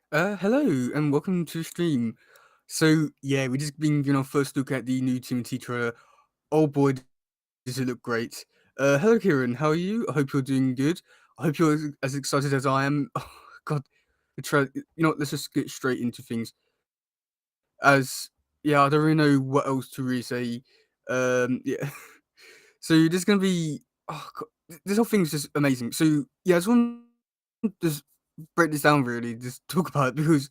Hello and welcome to the stream. So yeah, we just been given our first look at the new tmnt trailer. Oh boy, does it look great. Hello Kieran, how are you? I hope you're doing good. I hope you're as excited as I am. Oh, God, the trailer. You know what? Let's just get straight into things. As yeah, I don't really know what else to really say. Yeah. So there's gonna be oh God, this whole thing's just amazing. So yeah, I just want to just break this down really, just talk about it because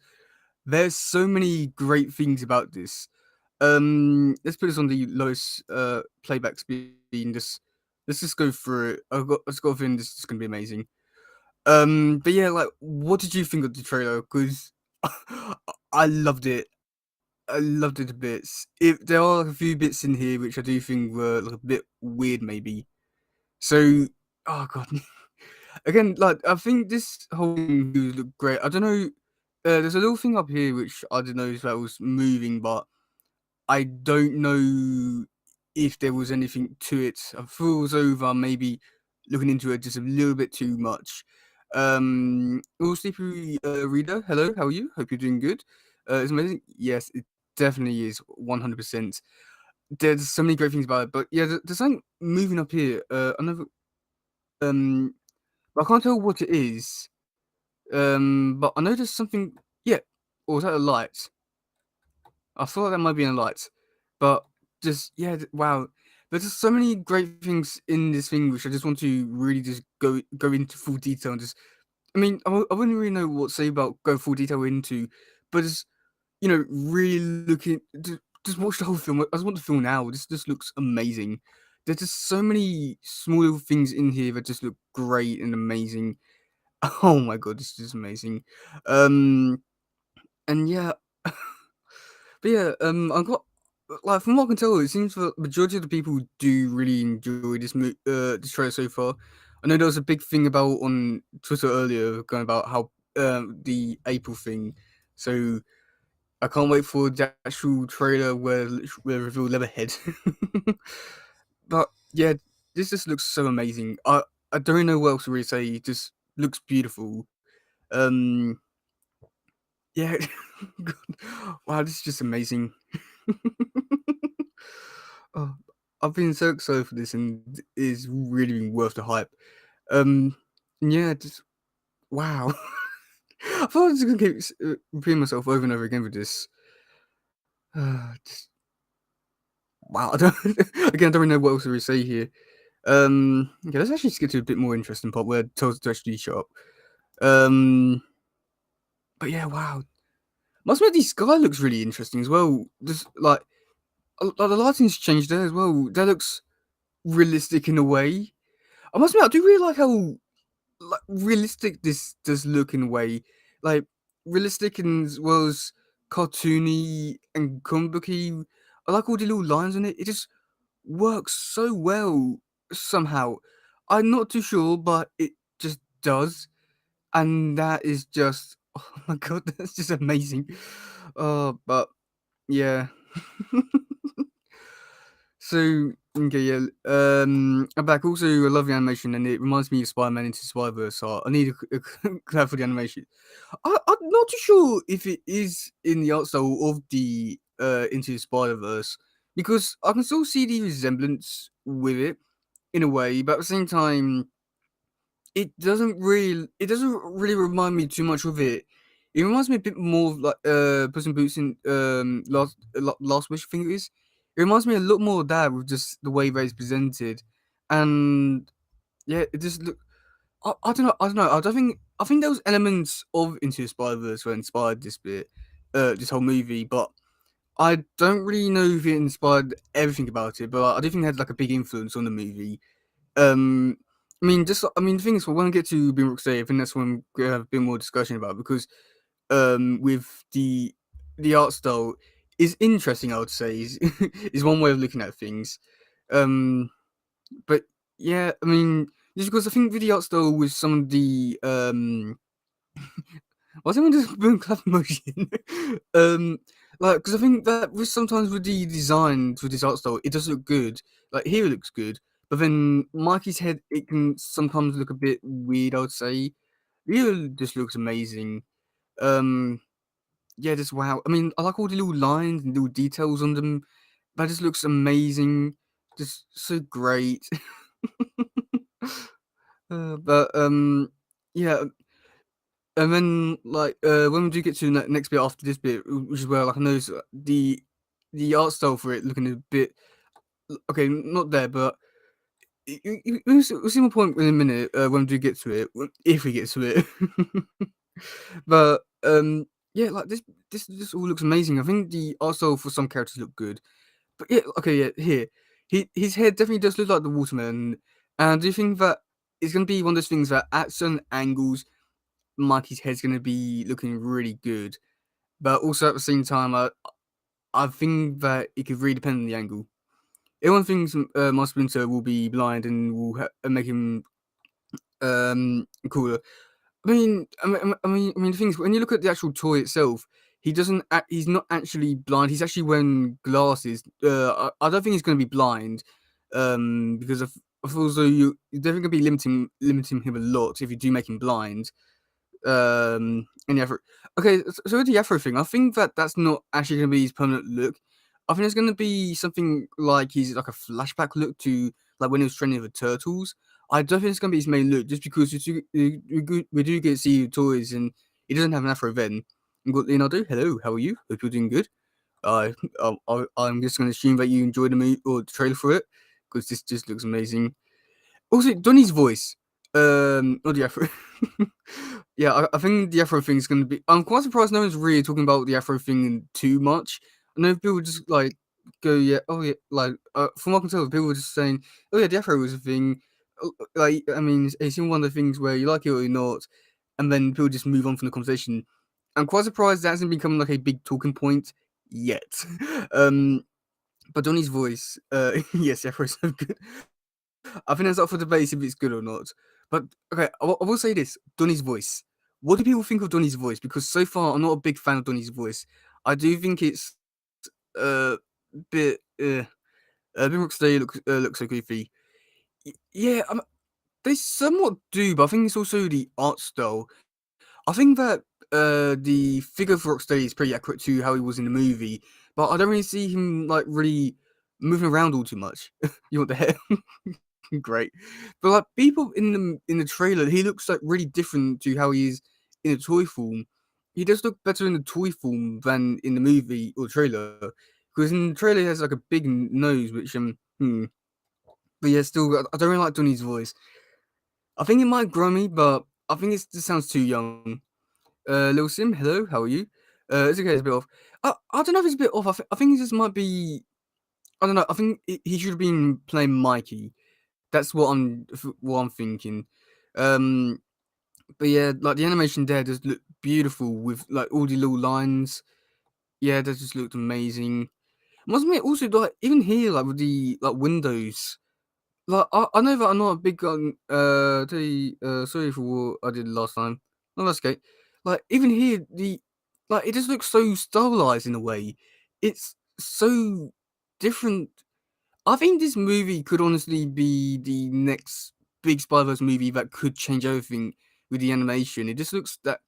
there's so many great things about this. Let's put this on the lowest playback speed and let's just go through it. I've got a feeling this is gonna be amazing. But yeah, like, what did you think of the trailer? Because I loved it. I loved it to bits. There are like a few bits in here which I do think were like a bit weird, maybe. So, oh god, again, like I think this whole thing here looked great. I don't know. There's a little thing up here which I didn't know if that was moving, but I don't know if there was anything to it. I thought it was over maybe looking into it just a little bit too much. Sleepy Reader, hello, how are you? Hope you're doing good. It's amazing. Yes, it definitely is 100%. There's so many great things about it, but yeah, there's something moving up here. Another I can't tell what it is. But I know there's something. Yeah, or was that a light? I thought that might be a light, but just yeah, wow. There's just so many great things in this thing which I just want to really just go into full detail and just. I mean, I wouldn't really know what to say about go full detail into, but just really looking. Just watch the whole film. I just want the film now. This just looks amazing. There's just so many small little things in here that just look great and amazing. Oh my god, this is amazing. Um, and yeah, but yeah, I got like from what I can tell, it seems the majority of the people do really enjoy this trailer so far. I know there was a big thing about on Twitter earlier going about how the April thing. So I can't wait for the actual trailer where reveal Leatherhead. But yeah, this just looks so amazing. I don't know what else to really say. It just looks beautiful. Um, yeah, God. Wow, this is just amazing. Oh, I've been so excited for this, and it's really been worth the hype. Um, yeah, just wow. I thought I was gonna keep repeating myself over and over again with this. Just wow. I don't, again, I don't really know what else to really say here. Okay, let's actually just get to a bit more interesting part where it tells us to actually shut up. Um, but yeah, wow. Must admit, the sky looks really interesting as well. Just like the lighting's changed there as well. That looks realistic in a way. I must admit, I do really like how like realistic this does look in a way. Like realistic and as well as cartoony and comic booky. I like all the little lines on it. It just works so well somehow. I'm not too sure, but it just does. And that is just oh my god, that's just amazing. But yeah. So okay, yeah. I'm back. Also, I love the animation, and it reminds me of Spider-Man Into Spider-Verse. So I need a clap for the animation. I'm not too sure if it is in the art style of the Into Spider-Verse because I can still see the resemblance with it in a way, but at the same time, it doesn't really remind me too much of it. It reminds me a bit more of like Puss in Boots in Last Wish, I think it is. It reminds me a lot more of that with just the way that it's presented, and yeah, it just look. I don't know. I don't know. I think there was elements of Into the Spider Verse that inspired this bit, this whole movie, but I don't really know if it inspired everything about it. But I do think it had like a big influence on the movie. Um, the thing is, when I get to Boomrock Day, I think that's when we're gonna have a bit more discussion about it because with the art style is interesting. I would say is one way of looking at things. Um, but yeah, I mean, just because I think with the art style with some of the why someone just boom clap emotion? Like because I think that with sometimes with the design with this art style, it does look good. Like here it looks good, but then Mikey's head it can sometimes look a bit weird. I would say. Here just looks amazing. Um, yeah, just wow. I mean, I like all the little lines and little details on them. That just looks amazing, just so great. But yeah, and then like when we do get to the next bit after this bit, which is where like I notice the art style for it looking a bit okay, not there, but we'll see my point in a minute when we do get to it, if we get to it. But yeah, like this all looks amazing. I think the art style for some characters look good, but yeah, okay, yeah, here his head definitely does look like the watermelon. And do you think that it's gonna be one of those things that at certain angles, Mikey's head's gonna be looking really good, but also at the same time, I think that it could really depend on the angle. Everyone thinks Master Splinter will be blind and will make him cooler. I mean, the thing is, when you look at the actual toy itself, he doesn't. He's not actually blind. He's actually wearing glasses. I don't think he's going to be blind, because I feel as though you're definitely going to be limiting him a lot if you do make him blind. In the Afro. Okay, so with the Afro thing, I think that that's not actually going to be his permanent look. I think it's going to be something like he's like a flashback look to like when he was training with the turtles. I don't think it's going to be his main look, just because we do get to see toys and he doesn't have an Afro then. We've got Leonardo. Hello, how are you? Hope you're doing good. Uh, I'm just going to assume that you enjoyed the movie or the trailer for it because this just looks amazing. Also, Donny's voice. Not the Afro. Yeah, I think the Afro thing is going to be. I'm quite surprised no one's really talking about the Afro thing too much. I know people just like go, yeah, oh yeah, like from what I can tell, people were just saying, oh yeah, the Afro was a thing. Like, I mean, it's in one of the things where you like it or you're not, and then people just move on from the conversation. I'm quite surprised that hasn't become like a big talking point yet. um, but Donny's voice, yes, the Afro is so good. I think that's up for debate if it's good or not. But okay, I will say this: Donny's voice. What do people think of Donny's voice? Because so far, I'm not a big fan of Donny's voice. I do think it's a bit, a bit rocksteady. Looks so goofy. Yeah, they somewhat do, but I think it's also the art style. I think that the figure for Rocksteady is pretty accurate to how he was in the movie, but I don't really see him like really moving around all too much. You want the hair? Great. But like people in the trailer, he looks like really different to how he is in a toy form. He does look better in the toy form than in the movie or trailer. Because in the trailer he has like a big nose, which but yeah, still I don't really like Donnie's voice. I think it might grow me, but I think it just sounds too young. Lil Sim, hello, how are you? It's okay, it's a bit off. I don't know if it's a bit off. I think it just might be. I don't know. I think he should have been playing Mikey. That's what I'm thinking. Um, but yeah, like the animation there does look beautiful with like all the little lines. Yeah, that just looked amazing. Must admit, also like even here, like with the like windows. Like I know that I'm not a big on sorry for what I did last time. No, that's okay. Like even here, the like it just looks so stylized in a way. It's so different. I think this movie could honestly be the next big Spider-Verse movie that could change everything with the animation. It just looks that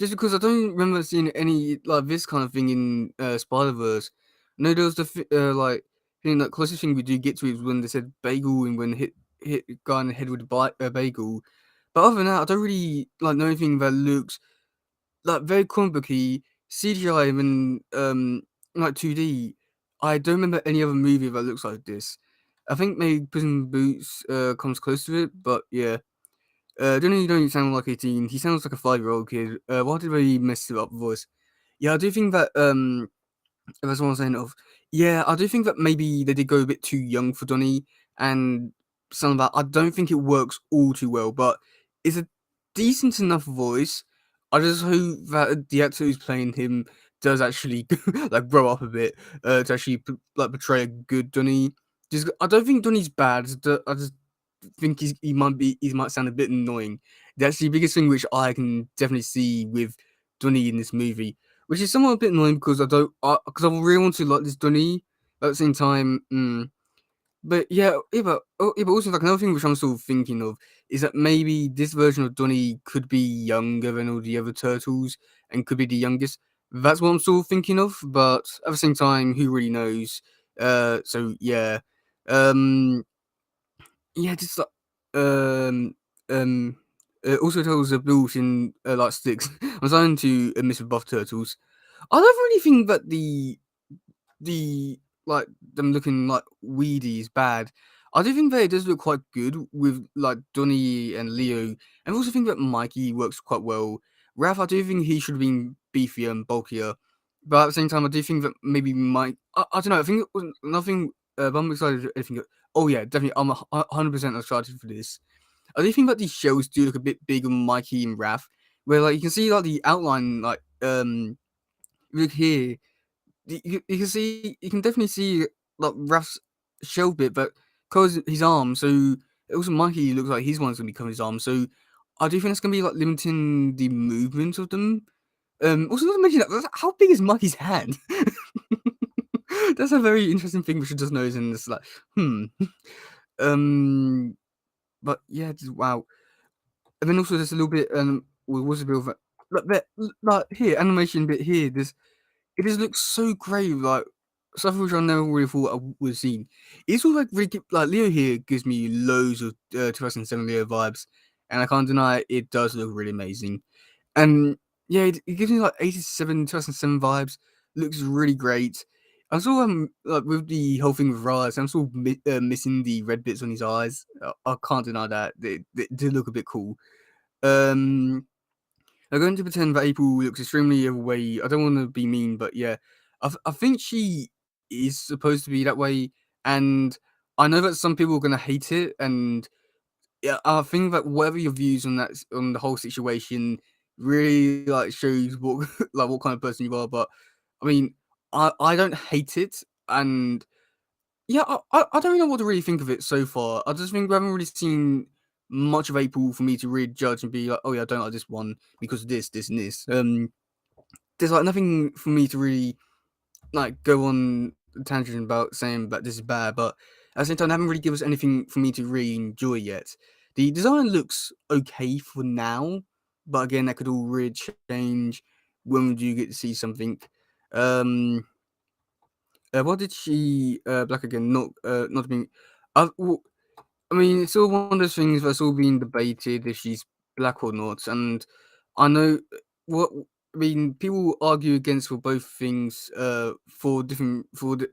just because I don't remember seeing any like this kind of thing in Spider-Verse. No, there was like thing that closest thing we do get to is when they said bagel and when hit a guy in the head with a bagel. But other than that, I don't really like know anything that looks like very comic booky CGI and like 2D. I don't remember any other movie that looks like this. I think maybe Prison Boots comes close to it, but yeah. Don't sound like 18. He sounds like a 5-year-old kid. Why did they mess it up voice? Yeah, I do think that that's what I'm saying of. Yeah, I do think that maybe they did go a bit too young for Donnie and some of that. I don't think it works all too well, but it's a decent enough voice. I just hope that the actor who's playing him does actually like grow up a bit to actually like portray a good Donnie. Just I don't think Donnie's bad. I just think he might sound a bit annoying. That's the biggest thing which I can definitely see with Donnie in this movie, which is somewhat a bit annoying because I really want to like this Donnie. At the same time, But yeah, but also like another thing which I'm sort of thinking of is that maybe this version of Donnie could be younger than all the other turtles and could be the youngest. That's what I'm sort of thinking of, but at the same time, who really knows? So yeah, um, yeah, just like um, um, also turtles are built in like sticks. I'm starting to miss with buff turtles. I don't really think that the like them looking like weedy is bad. I do think that it does look quite good with like Donnie and Leo, and I also think that Mikey works quite well. Raph, I do think he should have been beefier and bulkier, but at the same time, I do think that maybe Mike. I don't know. I think it was nothing. But I'm excited. I think. Oh yeah, definitely. I'm 100% excited for this. I do think that these shows do look a bit big on Mikey and Raph, where like you can see like the outline, like look here, you can see you can definitely see like Raph's shell bit, but covers his arm. So also Mikey looks like his one's gonna be covering his arm. So I do think it's gonna be like limiting the movement of them. Also not to mention that how big is Mikey's hand? That's a very interesting thing we should just notice in this like um but yeah, just, wow. And then also there's a little bit what was a bit of a like here animation bit here. It just looks so great, like stuff which I never really thought I would have seen. It's all like really like Leo here gives me loads of 2007 Leo vibes, and I can't deny it does look really amazing. And yeah, it gives me like 87 2007 vibes. Looks really great. I'm still like with the whole thing with Rise, I'm still missing the red bits on his eyes. I can't deny that they did look a bit cool. Um, I'm going to pretend that April looks extremely overweight. I don't want to be mean, but yeah, I think she is supposed to be that way, and I know that some people are gonna hate it, and yeah, I think that whatever your views on on the whole situation really like shows what like what kind of person you are. But I mean, I don't hate it, and yeah, I don't really know what to really think of it so far. I just think we haven't really seen much of April for me to really judge and be like, oh yeah, I don't like this one because of this, this, and this. There's like nothing for me to really like go on a tangent about saying that this is bad, but at the same time, they haven't really given us anything for me to really enjoy yet. The design looks okay for now, but again, that could all really change when we do get to see something. Um, what did she black again? Not being. Well, I mean, it's all one of those things that's all being debated if she's black or not, and I know what I mean. People argue against for both things, for different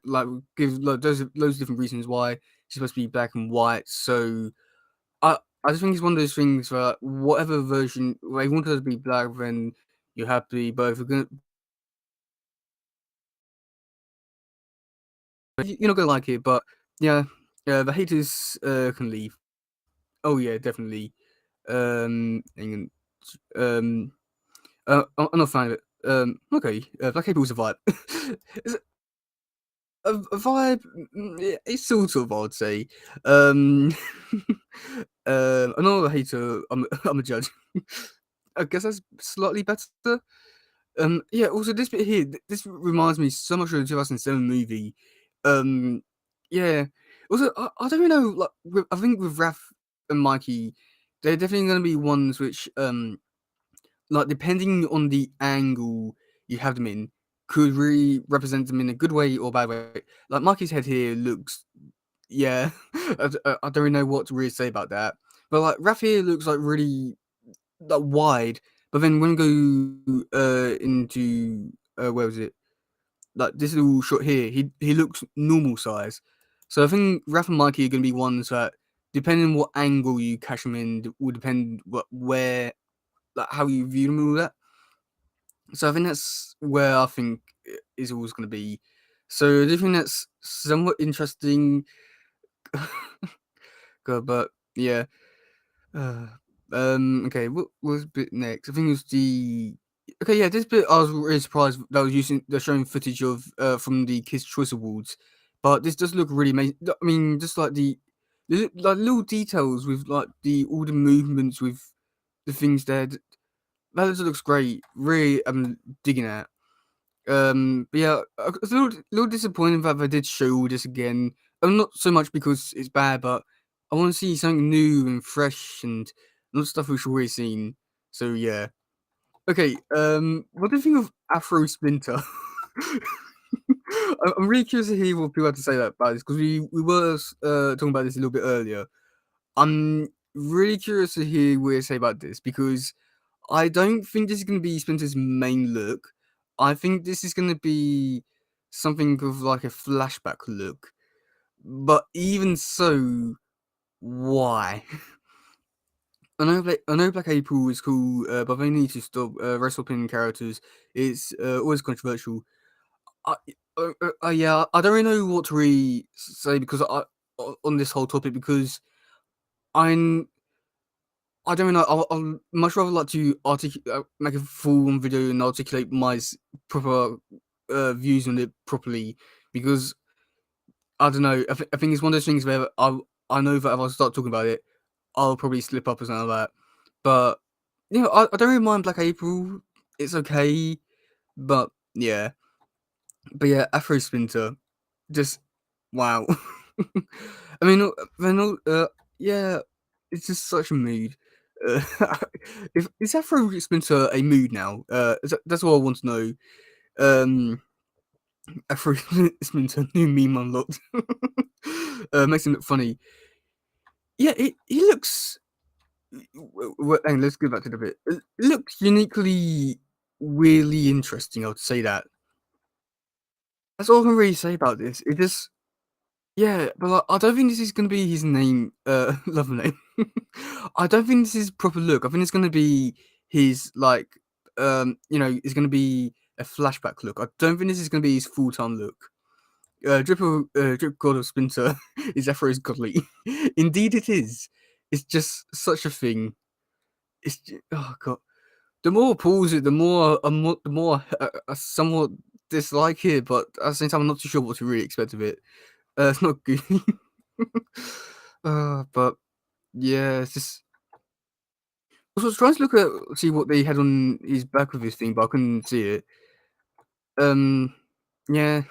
like give like those loads of different reasons why she's supposed to be black and white. So I I just think it's one of those things that whatever version, well, if you want her to be black, then you're happy. But if you're gonna, you're not gonna like it. But yeah, the haters can leave. Oh yeah, definitely. And um, I'm not a fan of it. Okay, Black April's a vibe. It's a vibe. Yeah, it's sort of, I'd say. Um, I'm not a hater. I'm a judge. I guess that's slightly better. Yeah. Also, this bit here, this reminds me so much of the 2007 movie. Um, yeah. Also, I don't really know. Like, I think with Raph and Mikey, they're definitely going to be ones which like depending on the angle you have them in, could really represent them in a good way or bad way. Like Mikey's head here looks, yeah, I don't really know what to really say about that. But like Raph here looks like really like wide, but then when we go into where was it? Like this little shot here, he looks normal size. So I think Raph and Mikey are going to be ones that, depending on what angle you catch them in, will depend what where like how you view them and all that. So I think that's where I think is always going to be. So I do think that's somewhat interesting. God, but yeah. Uh, okay, what was bit next? I think it was the. Okay, yeah, this bit I was really surprised that was using they're showing footage of from the Kids Choice Awards, but this does look really amazing. I mean, just like the like little details with like the all the movements with the things there. That just looks great. Really, I'm digging it. But yeah, I was a little disappointed that they did show all this again. Not so much because it's bad, but I want to see something new and fresh and not stuff we've already seen. So yeah. Okay. What do you think of Afro Splinter? I'm really curious to hear what people have to say about this because we were talking about this a little bit earlier. I'm really curious to hear what you say about this because I don't think this is going to be Splinter's main look. I think this is going to be something of like a flashback look. But even so, why? I know Black April is cool, but they need to stop race swapping characters. It's always controversial. I, yeah, I don't really know what to really say because on this whole topic because I'm I don't know. I'll much rather like to make a full on video and articulate my proper views on it properly because I don't know. I think it's one of those things where I know that if I start talking about it, I'll probably slip up or something like that. But I don't really mind Black April. It's okay, but yeah, Afro Splinter, just wow. I mean, then yeah, it's just such a mood. Uh, if is Afro Splinter a mood now? That's all I want to know. Um, Afro Splinter new meme unlocked. Makes him look funny. Yeah, he looks. Hang on, let's go back to the bit. It looks uniquely, really interesting. I would say that. That's all I can really say about this. It just yeah, but like, I don't think this is gonna be his name, love name. I don't think this is proper look. I think it's gonna be his like, it's gonna be a flashback look. I don't think this is gonna be his full time look. Drip God of Splinter is Afro's godly. Indeed, it is. It's just such a thing. Oh god. The more I pause it, the more I somewhat dislike it, but at the same time, I'm not too sure what to really expect of it. It's not good. But yeah, it's just. I was trying to see what they had on his back of his thing, but I couldn't see it. Um, yeah.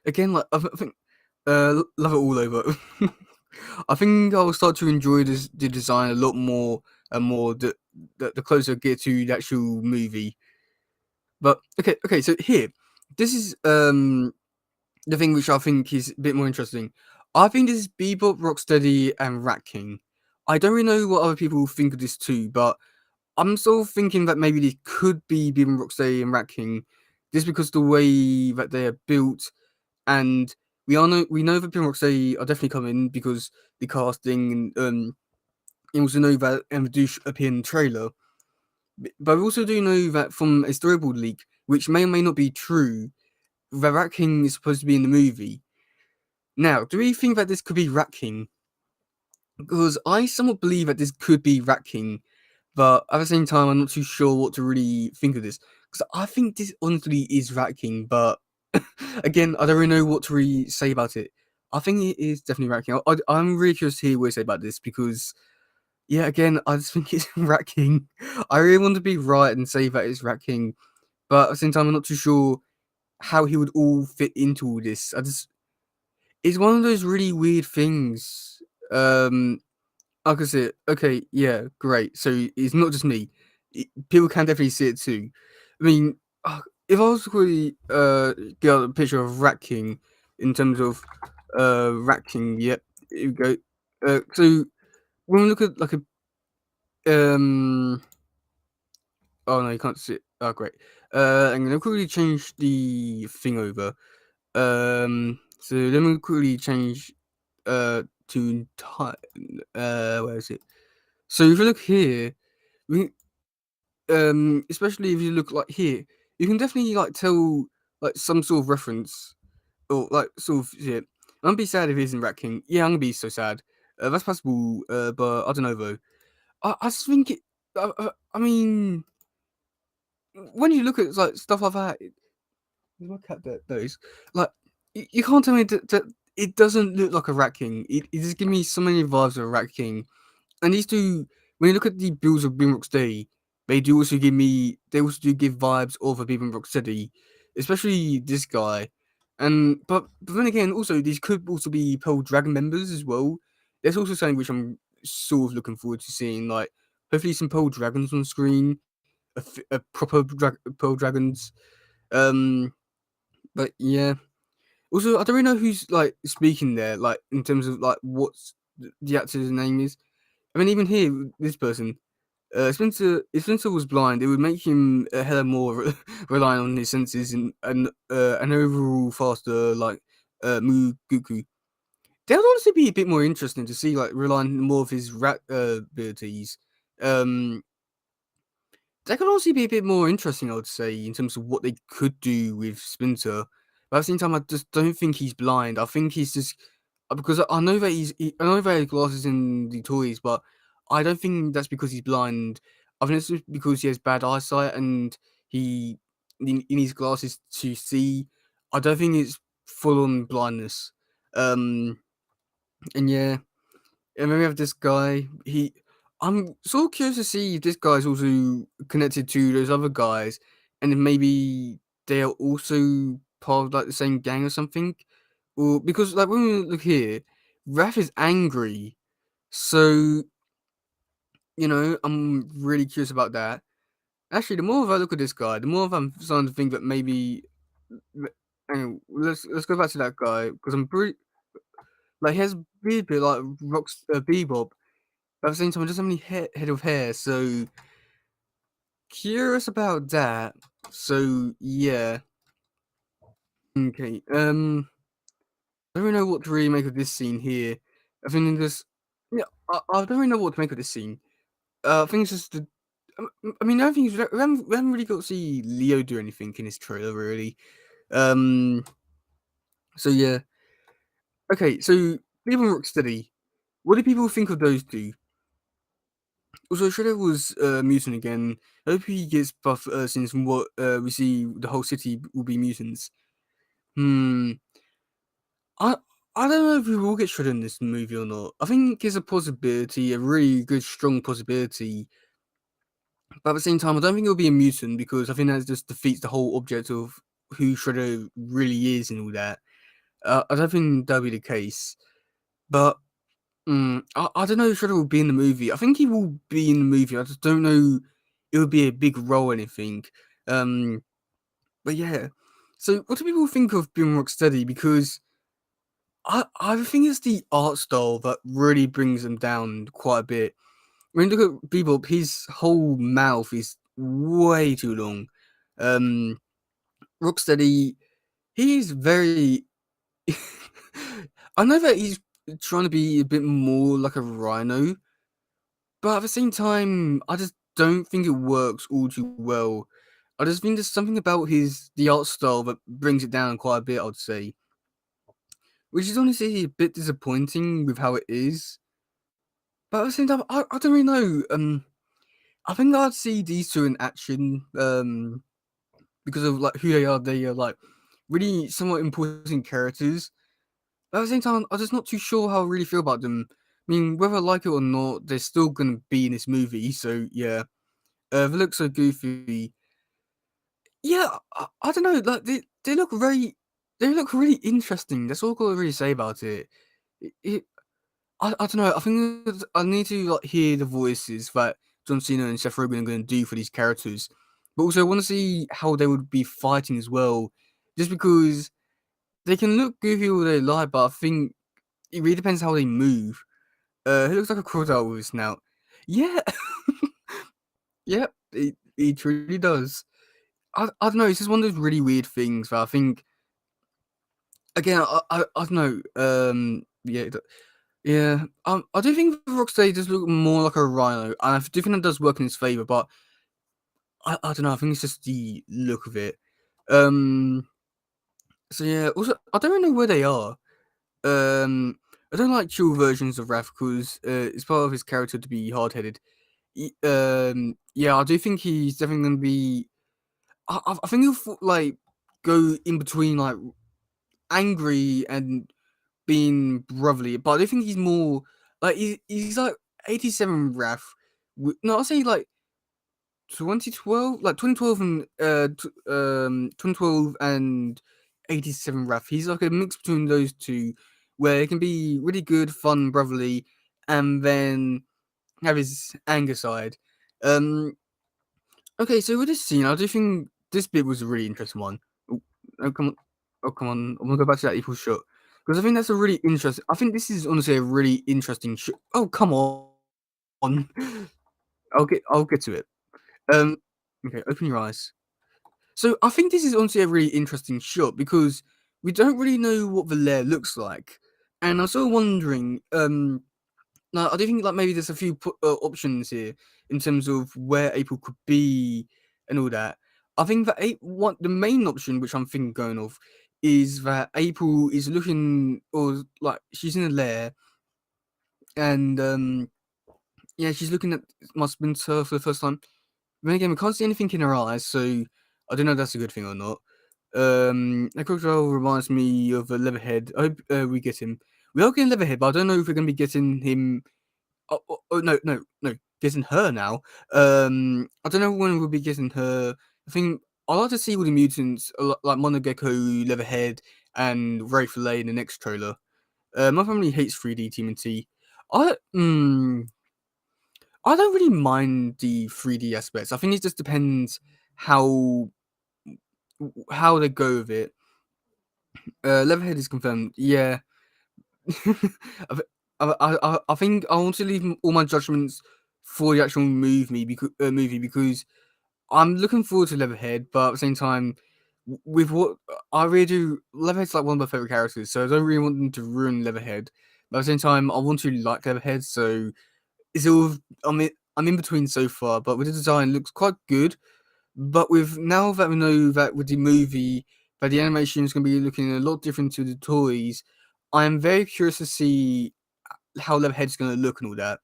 Again, like I think, love it all over. I think I'll start to enjoy the design a lot more and more the closer I get to the actual movie. But okay. So here, this is the thing which I think is a bit more interesting. I think this is Bebop, Rocksteady, and Rat King. I don't really know what other people think of this too, but I'm still thinking that maybe this could be Bebop, Rocksteady, and Rat King, just because the way that they are built, and we know that Bebop and Rocksteady are definitely coming because the casting and also know that and do appear in the trailer. But we also do know that from a storyboard leak, which may or may not be true, that Rat King is supposed to be in the movie. Now, do we think that this could be Rat King? Because I somewhat believe that this could be Rat King, but at the same time, I'm not too sure what to really think of this. Because I think this honestly is Rat King, but again, I don't really know what to really say about it. I think it is definitely Rat King. I'm really curious to hear what you say about this because, yeah, again, I just think it's Rat King. I really want to be right and say that it's Rat King, but at the same time, I'm not too sure how he would all fit into all this. It's one of those really weird things. Like I said, okay, yeah, great. So it's not just me. People can definitely see it too. I mean, if I was to quickly get out a picture of Rat King in terms of Rat King, yep, here we go. So when we look at like a oh no, you can't see it. Oh great. I'm gonna quickly change the thing over. So let me quickly change to where is it? So if you look here, we especially if you look like here, you can definitely like tell like some sort of reference or like sort of yeah. I'm gonna be sad if it isn't Rat King. Yeah, I'm gonna be so sad. That's possible, but I don't know though. I just think it. I mean, when you look at like stuff like that, look at those like you can't tell me that it doesn't look like a Rat King. It just gives me so many vibes of a Rat King. And these two, when you look at the builds of Boom Rocksteady, they also do give vibes of a Boom Rocksteady, especially this guy. And but then again, also these could also be Pearl Dragon members as well. There's also something which I'm sort of looking forward to seeing, like hopefully some Pearl Dragons on screen, a proper Pearl Dragons. Um, but yeah. Also, I don't really know who's like speaking there, like in terms of like what's the actor's name is. I mean, even here, this person, Spencer. If Spencer was blind, it would make him a hell of more reliant on his senses and an overall faster like Muguku. That would honestly be a bit more interesting to see, like relying more of his rap abilities. Um, that could also be a bit more interesting, I would say, in terms of what they could do with Splinter. But at the same time, I just don't think he's blind. I think he's just because I know that I know that he has glasses in the toys, but I don't think that's because he's blind. I think it's just because he has bad eyesight and he he needs glasses to see. I don't think it's full on blindness. Um, and yeah, and then we have this guy. I'm so curious to see if this guy's also connected to those other guys, and then maybe they are also part of like the same gang or something. Or because like when we look here, Raph is angry, so I'm really curious about that. Actually, the more I look at this guy, the more I'm starting to think that maybe. Hang on, let's go back to that guy because I'm pretty like he has a weird bit like Rock's Bebop. But at the same time, it doesn't have any head of hair, so curious about that. So yeah, okay. I don't really know what to really make of this scene here. I think this, yeah, I don't really know what to make of this scene. I think it's just the. I mean, I don't think we haven't really got to see Leo do anything in this trailer, really. Um, so yeah, okay. So people Rocksteady, what do people think of those two? Also, Shredder was mutant again. I hope he gets buff since from what we see the whole city will be mutants. Hmm. I I don't know if we will get Shredder in this movie or not. I think it's a possibility, a really good, strong possibility. But at the same time, I don't think it'll be a mutant because I think that just defeats the whole object of who Shredder really is and all that. I don't think that'll be the case. But I don't know if Shredder will be in the movie. I think he will be in the movie. I just don't know it would be a big role or anything. Um, but yeah. So what do people think of being Rocksteady? Because I think it's the art style that really brings them down quite a bit. When you look at Bebop, his whole mouth is way too long. Um, Rocksteady, he's very. I know that he's trying to be a bit more like a rhino, but at the same time, I just don't think it works all too well. I just think there's something about the art style that brings it down quite a bit, I'd say. Which is honestly a bit disappointing with how it is. But at the same time, I don't really know. I think I'd see these two in action. Because of like who they are. They are like really somewhat important characters. But at the same time, I'm just not too sure how I really feel about them. I mean, whether I like it or not, they're still gonna be in this movie. So yeah, they look so goofy. Yeah, I don't know. Like they look really interesting. That's all I gotta really say about it. It I don't know. I think I need to like hear the voices that John Cena and Seth Rogen are going to do for these characters, but also I want to see how they would be fighting as well. Just because they can look goofy all they like, but I think it really depends how they move. He looks like a crocodile with a snout. Yeah, yeah, he truly does. I don't know. It's just one of those really weird things that I think. Again, I don't know. Yeah, yeah. I do think Rocksteady does look more like a rhino, and I do think that does work in his favor. But I don't know. I think it's just the look of it. Um. So yeah. Also, I don't really know where they are. I don't like chill versions of Raph because it's part of his character to be hard headed. Yeah, I do think he's definitely going to be. I think he'll like go in between like angry and being brotherly, but I do think he's more like he's like 87 Raph. No, I'll say like 2012, like 2012 and 2012 and 87 Wrath. He's like a mix between those two, where it can be really good, fun, brotherly, and then have his anger side. Um, okay, so with this scene, I do think this bit was a really interesting one. Oh, oh come on, oh come on, I'm gonna go back to that April shot because I think that's a really interesting. I think this is honestly a really interesting shot. Oh come on, I'll get to it. Um, okay, open your eyes. So I think this is honestly a really interesting shot because we don't really know what the lair looks like, and I'm sort of wondering. Now I do think like maybe there's a few options here in terms of where April could be and all that. I think that one the main option which I'm thinking going of is that April is looking or like she's in a lair and yeah she's looking at my splinter for the first time. Then again, we can't see anything in her eyes, so I don't know if that's a good thing or not. The crocodile reminds me of a Leatherhead. I hope we get him. We are getting Leatherhead, but I don't know if we're going to be getting him. Oh, no, no, no, getting her now. I don't know when we'll be getting her. I think I like to see all the mutants like Monogecko, Leatherhead, and Wraithfulay in the next trailer. My family hates 3D TMNT. I I don't really mind the 3D aspects. I think it just depends how they go with it. Leatherhead is confirmed. Yeah, I, I think I want to leave all my judgments for the actual movie because I'm looking forward to Leatherhead, but at the same time, with what I really do, Leatherhead's like one of my favorite characters, so I don't really want them to ruin Leatherhead. But at the same time, I want to like Leatherhead, so it's all I'm in between so far. But with the design, it looks quite good. But with now that we know that with the movie, that the animation is going to be looking a lot different to the toys, I am very curious to see how Leatherhead's going to look and all that.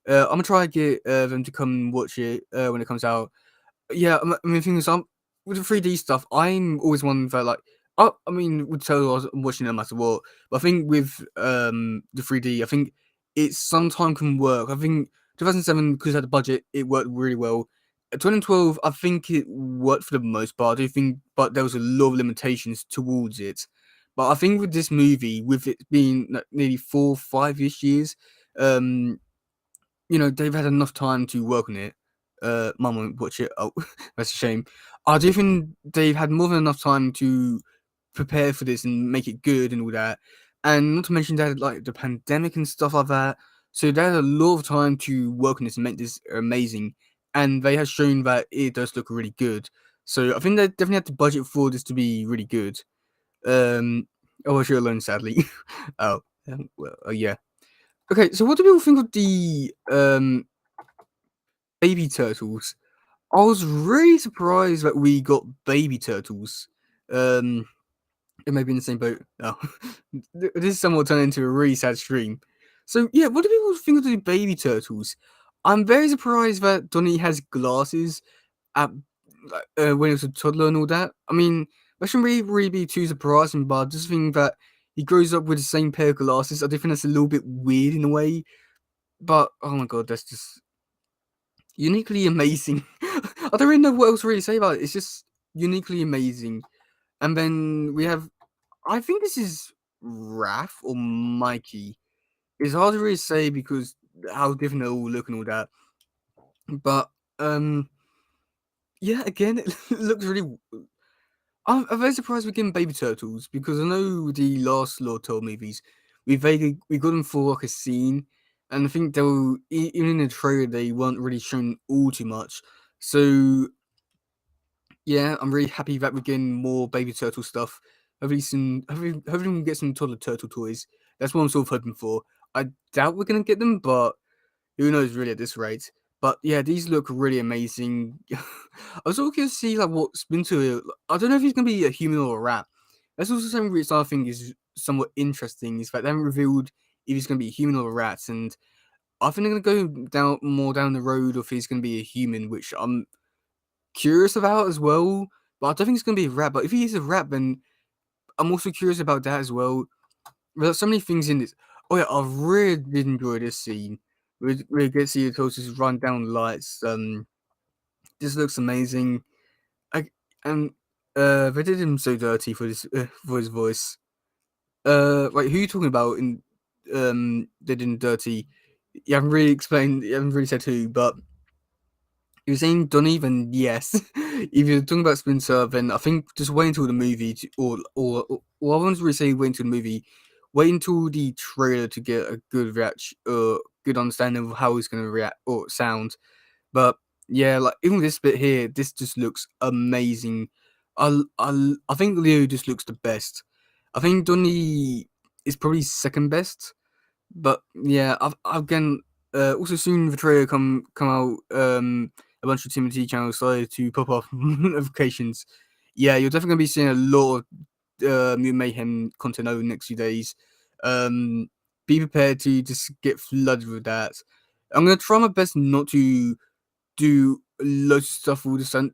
I'm gonna try and get them to come and watch it when it comes out. Yeah, I mean, the thing is, with the 3D stuff, I'm always one that like. I mean, would tell I was watching no matter what. But I think with the 3D, I think it sometimes can work. I think 2007 because it had the budget, it worked really well. 2012, I think it worked for the most part. I do think, but there was a lot of limitations towards it. But I think with this movie, with it being like, nearly 4, 5-ish years, um, they've had enough time to work on it. Mum won't watch it. Oh, that's a shame. I do think they've had more than enough time to prepare for this and make it good and all that. And not to mention they had like the pandemic and stuff like that. So they had a lot of time to work on this and make this amazing. And they have shown that it does look really good. So I think they definitely had to budget for this to be really good. Oh, you're alone, sadly. Oh, well, yeah. Okay, so what do people think of the baby turtles? I was really surprised that we got baby turtles. It may be in the same boat. Oh, this is somewhat turned into a really sad stream. So yeah, what do people think of the baby turtles? I'm very surprised that Donnie has glasses at when he was a toddler and all that. I mean, that shouldn't really be too surprising, but I just think that he grows up with the same pair of glasses. I do think that's a little bit weird in a way. But oh my god, that's just uniquely amazing. I don't really know what else to really say about it. It's just uniquely amazing. And then we have, I think this is Raph or Mikey. It's hard to really say because how different they all look and all that. But yeah, again, it looks really. I'm very surprised we're getting baby turtles because I know the last Lord Turtle movies, we got them for like a scene, and I think they were even in the trailer they weren't really shown all too much. So yeah, I'm really happy that we're getting more baby turtle stuff. Hopefully we can get some toddler turtle toys. That's what I'm sort of hoping for. I doubt we're gonna get them, but who knows really at this rate. But yeah, these look really amazing. I was also curious to see like what Splinter. I don't know if he's gonna be a human or a rat. That's also something which I think is somewhat interesting. Is that they haven't revealed if he's gonna be a human or a rat, and I think they're gonna go down the road of he's gonna be a human, which I'm curious about as well. But I don't think it's gonna be a rat. But if he is a rat, then I'm also curious about that as well. There's so many things in this. Oh yeah, I really did enjoy this scene. We get to see the coaches run down the lights. This looks amazing. I and They did him so dirty for his voice. Wait, who are you talking about? They did him dirty. You haven't really explained. You haven't really said who, but if you're saying Donnie, then yes. If you're talking about Spencer, then I think just wait until the movie, or I wouldn't really say wait until the movie. Wait until the trailer to get a good reaction, good understanding of how he's gonna react or sound. But yeah, like even this bit here, this just looks amazing. I think Leo just looks the best. I think Donnie is probably second best. But yeah, I've again also soon the trailer come out. A bunch of TMT channels started to pop up notifications. Yeah, you're definitely gonna be seeing a lot of new mayhem content over the next few days. Um, be prepared to just get flooded with that. I'm gonna try my best not to do loads of stuff all the time.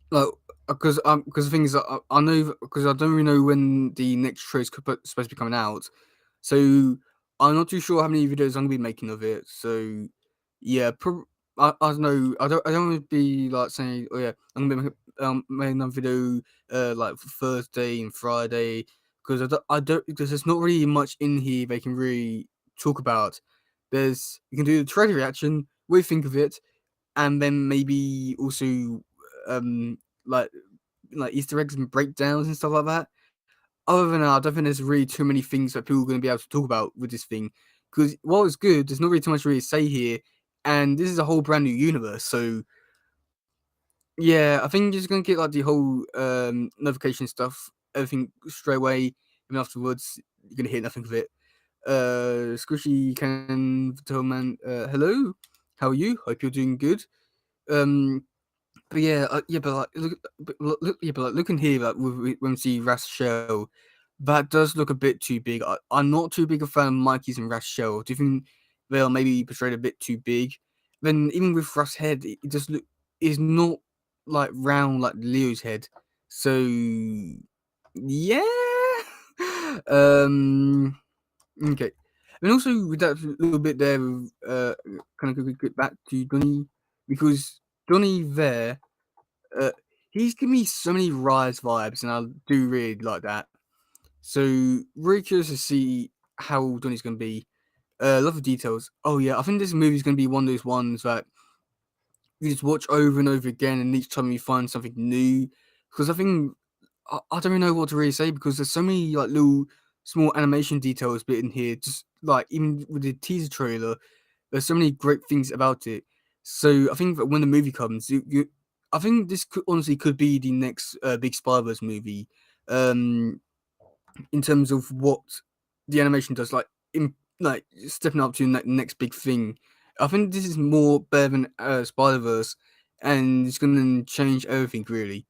Like, because the thing is, I know because I don't really know when the next show is supposed to be coming out, so I'm not too sure how many videos I'm gonna be making of it. So yeah, I don't know. I don't want to be like saying, oh yeah, I'm gonna make another video like for Thursday and Friday because I don't because there's not really much in here they can really talk about. There's you can do the trailer reaction, what do you think of it, and then maybe also um like Easter eggs and breakdowns and stuff like that. Other than that, I don't think there's really too many things that people are going to be able to talk about with this thing. Because while it's good, there's not really too much to really say here, and this is a whole brand new universe. So yeah, I think you're just going to get like the whole notification stuff, everything straight away, and afterwards you're going to hear nothing of it. Squishy can tell man, hello, how are you? Hope you're doing good. Um, But yeah, but like yeah, but like looking here, like when we see Shell, that does look a bit too big. I'm not too big a fan of Mikey's and Shell. Do you think they'll maybe portrayed a bit too big? Then even with Russ' head, it just look is not like round like Leo's head. So yeah, um, okay. And also with that little bit there, kind of get back to Donny because Donny there uh, he's giving me so many Rise vibes, and I do really like that. So, really curious to see how Donnie's going to be. Love the details. Oh, yeah, I think this movie is going to be one of those ones that you just watch over and over again, and each time you find something new. Because I think, I don't really know what to really say because there's so many like little small animation details bit in here. Just like even with the teaser trailer, there's so many great things about it. So I think that when the movie comes, I think this honestly could be the next big Spider-Verse movie. Um, in terms of what the animation does, like stepping up to the next big thing. I think this is more better than Spider-Verse, and it's gonna change everything really.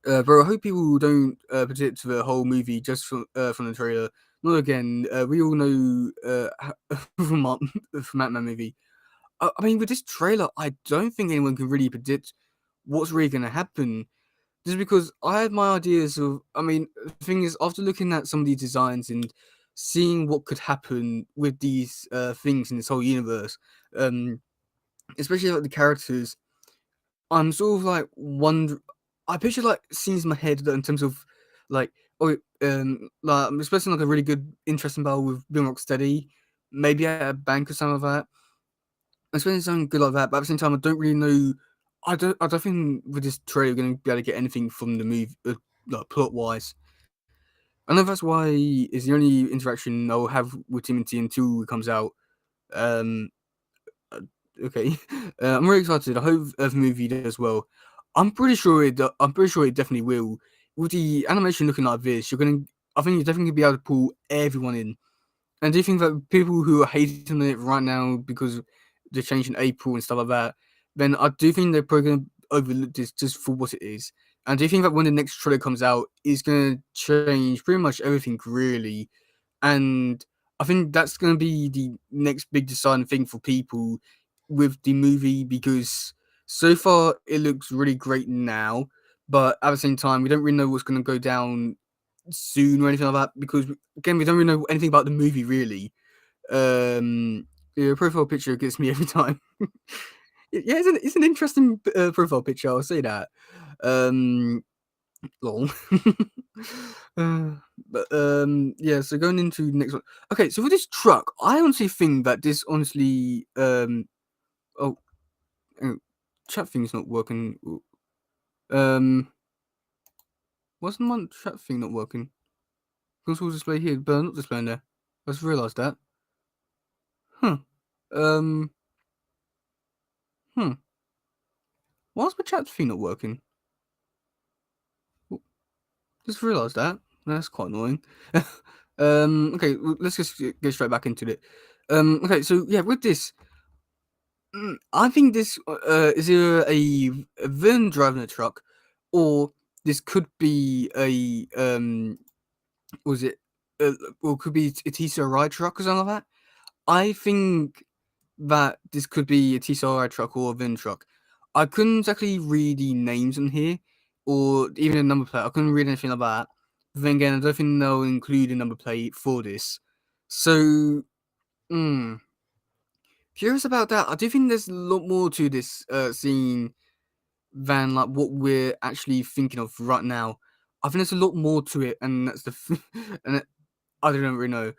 Bro, I hope people don't predict the whole movie just from the trailer. Not again. We all know from from Ant-Man movie. I mean, with this trailer, I don't think anyone can really predict what's really going to happen. Just because I had my ideas of, I mean, the thing is, after looking at some of these designs and seeing what could happen with these things in this whole universe, um, especially like the characters, I'm sort of like wonder. I picture like scenes in my head that in terms of like, like I'm expecting like a really good, interesting battle with Bill Rocksteady, maybe at a bank or something like that. I'm expecting something good like that, but at the same time, I don't really know. I don't think with this trailer we're going to be able to get anything from the movie, like plot wise. I know that's why is the only interaction I'll have with Timothy until it comes out. Um, uh, okay, I'm really excited. I hope the movie does well. I'm pretty sure it definitely will. With the animation looking like this, you're gonna. I think you're definitely gonna be able to pull everyone in. And do you think that people who are hating on it right now because the change in April and stuff like that, then I do think they're probably going to overlook this just for what it is. And do you think that when the next trailer comes out, it's going to change pretty much everything really? And I think that's going to be the next big deciding thing for people with the movie because so far it looks really great now, but at the same time, we don't really know what's going to go down soon or anything like that because again we don't really know anything about the movie really. Your profile picture gets me every time. Yeah, it's an interesting profile picture. I'll say that. Um, lol. Uh, but yeah. So going into the next one. Okay, so for this truck, I honestly think that this honestly oh, oh chat thing's not working. Um, what's the one chat thing not working? Console display here, but not displaying there. I just realised that. Huh. Um. Hmm. Why's my chat thing not working? Just realised that. That's quite annoying. Okay, let's just get straight back into it. Okay, so yeah, with this, I think this is either a villain driving a truck, or this could be a was it, or could be a TCRI truck or something like that. I think that this could be a TCRI truck or a villain truck. I couldn't exactly read the names on here, or even a number plate. I couldn't read anything like that. But then again, I don't think they'll include a number plate for this. So, curious about that. I do think there's a lot more to this scene than like what we're actually thinking of right now. I think there's a lot more to it, and that's and I don't really know.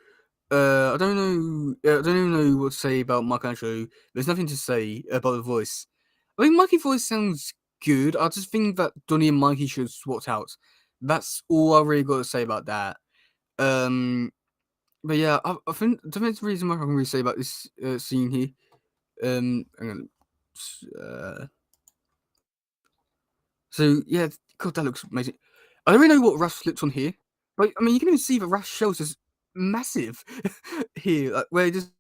I don't know. I don't even know what to say about Michelangelo. There's nothing to say about the voice. I mean, Mikey's voice sounds good. I just think that Donnie and Mikey should swap out. That's all I really got to say about that. But yeah, I think that's the reason why I can really say about this scene here. Hang on. Uh, so yeah, God, that looks amazing. I don't really know what Russ looks on here, but I mean, you can even see that Russ shells is massive here, like, where it just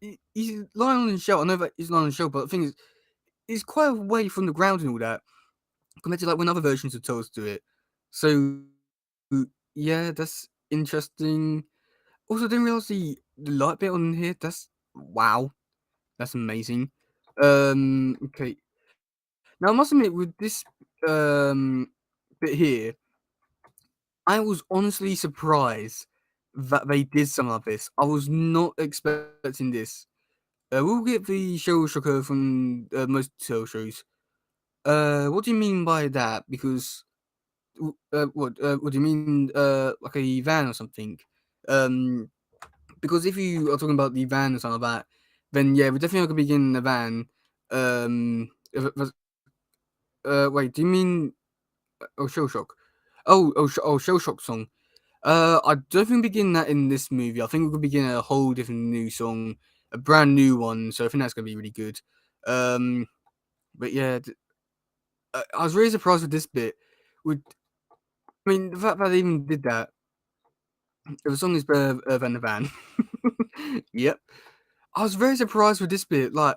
he's lying on the shell. I know that he's lying on the shell, but the thing is, he's quite away from the ground and all that, compared to like when other versions of Toes do it. So yeah, that's interesting. Also, I didn't realize the light bit on here. That's wow, that's amazing. Okay. Now I must admit, with this bit here, I was honestly surprised that they did something like this. I was not expecting this. We'll get the show shocker from most show shows. What do you mean by that? Because what do you mean? Like a van or something? Um, because if you are talking about the van or something like that, then yeah, we're definitely not gonna begin in the van. Wait, do you mean Shell Shock? Shell Shock song. I don't think we begin that in this movie. I think we could begin a whole different new song, a brand new one. So I think that's gonna be really good. Um, but yeah, I was really surprised with this bit. With I mean, the fact that they even did that. If the song is better than the van. Yep. I was very surprised with this bit. Like,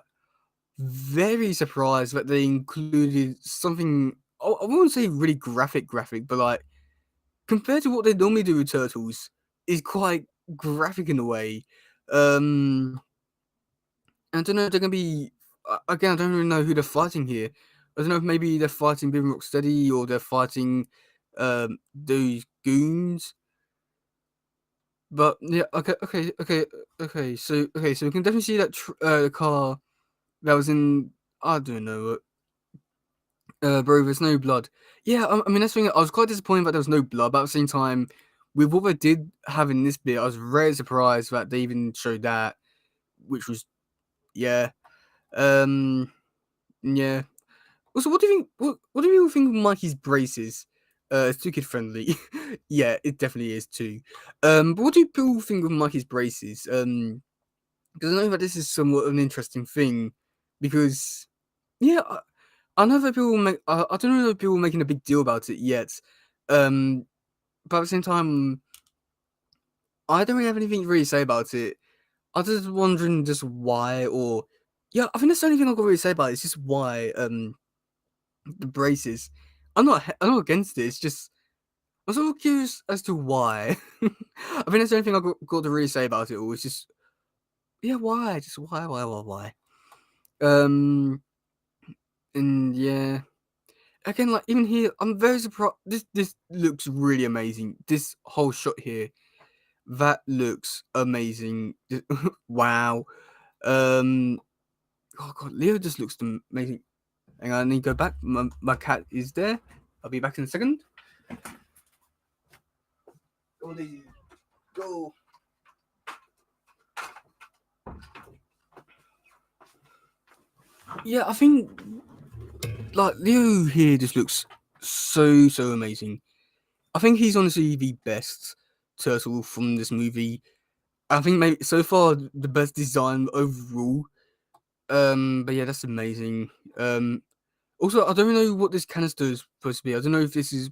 very surprised that they included something. I wouldn't say really graphic, but like compared to what they normally do with turtles, is quite graphic in a way. Um, I don't know if they're gonna be. Again, I don't really know who they're fighting here. I don't know if maybe they're fighting Big Rocksteady or they're fighting those goons. But yeah, So we can definitely see that car that was in. I don't know. Bro, there's no blood. Yeah, I mean that's the thing. I was quite disappointed that there was no blood, but at the same time, with what they did have in this bit, I was very surprised that they even showed that, which was yeah, yeah. Also, what do you think? What do you think of Mikey's braces? It's too kid friendly. Yeah, it definitely is too. But what do you people think of Mikey's braces? Because I know that this is somewhat of an interesting thing, because yeah, I know that people make. I don't know if people are making a big deal about it yet. But at the same time, I don't really have anything to really say about it. I'm just wondering just why, or yeah, I think that's the only thing I've got to really say about it. It's just why the braces. I'm not against it. It's just I'm sort of curious as to why. I think that's the only thing I've got to really say about it all. It's just yeah, why? Just why? Um, and yeah. Again, like even here, I'm very surprised. This looks really amazing. This whole shot here, that looks amazing. Wow. Um, oh god, Leo just looks amazing. Hang on, I need to go back. My cat is there. I'll be back in a second. Oh, there you go. Yeah, I think like Leo here just looks so amazing. I think he's honestly the best turtle from this movie. I think maybe so far the best design overall. But yeah, that's amazing. Also I don't know what this canister is supposed to be. I don't know if this is.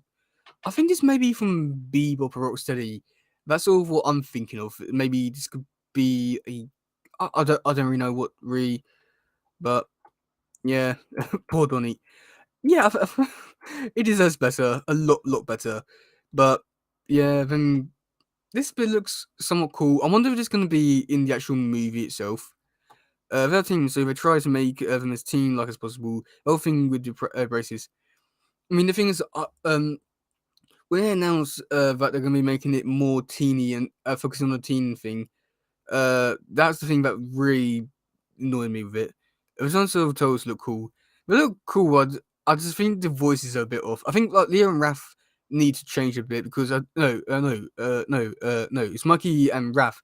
I think this may be from Bebop or Rocksteady. That's all of what I'm thinking of. Maybe this could be a. I don't really know what really, but yeah, poor Donny. Yeah, it deserves better, a lot better. But yeah, then this bit looks somewhat cool. I wonder if it's going to be in the actual movie itself. Their team, so they try to make them as teen-like as possible. The whole thing with the braces. I mean, the thing is, when they announced that they're going to be making it more teeny and focusing on the teen thing, that's the thing that really annoyed me with it. It was also told to look cool. They look cool. I just think the voices are a bit off. I think like Leo and Raph need to change a bit because no, it's Mikey and Raph.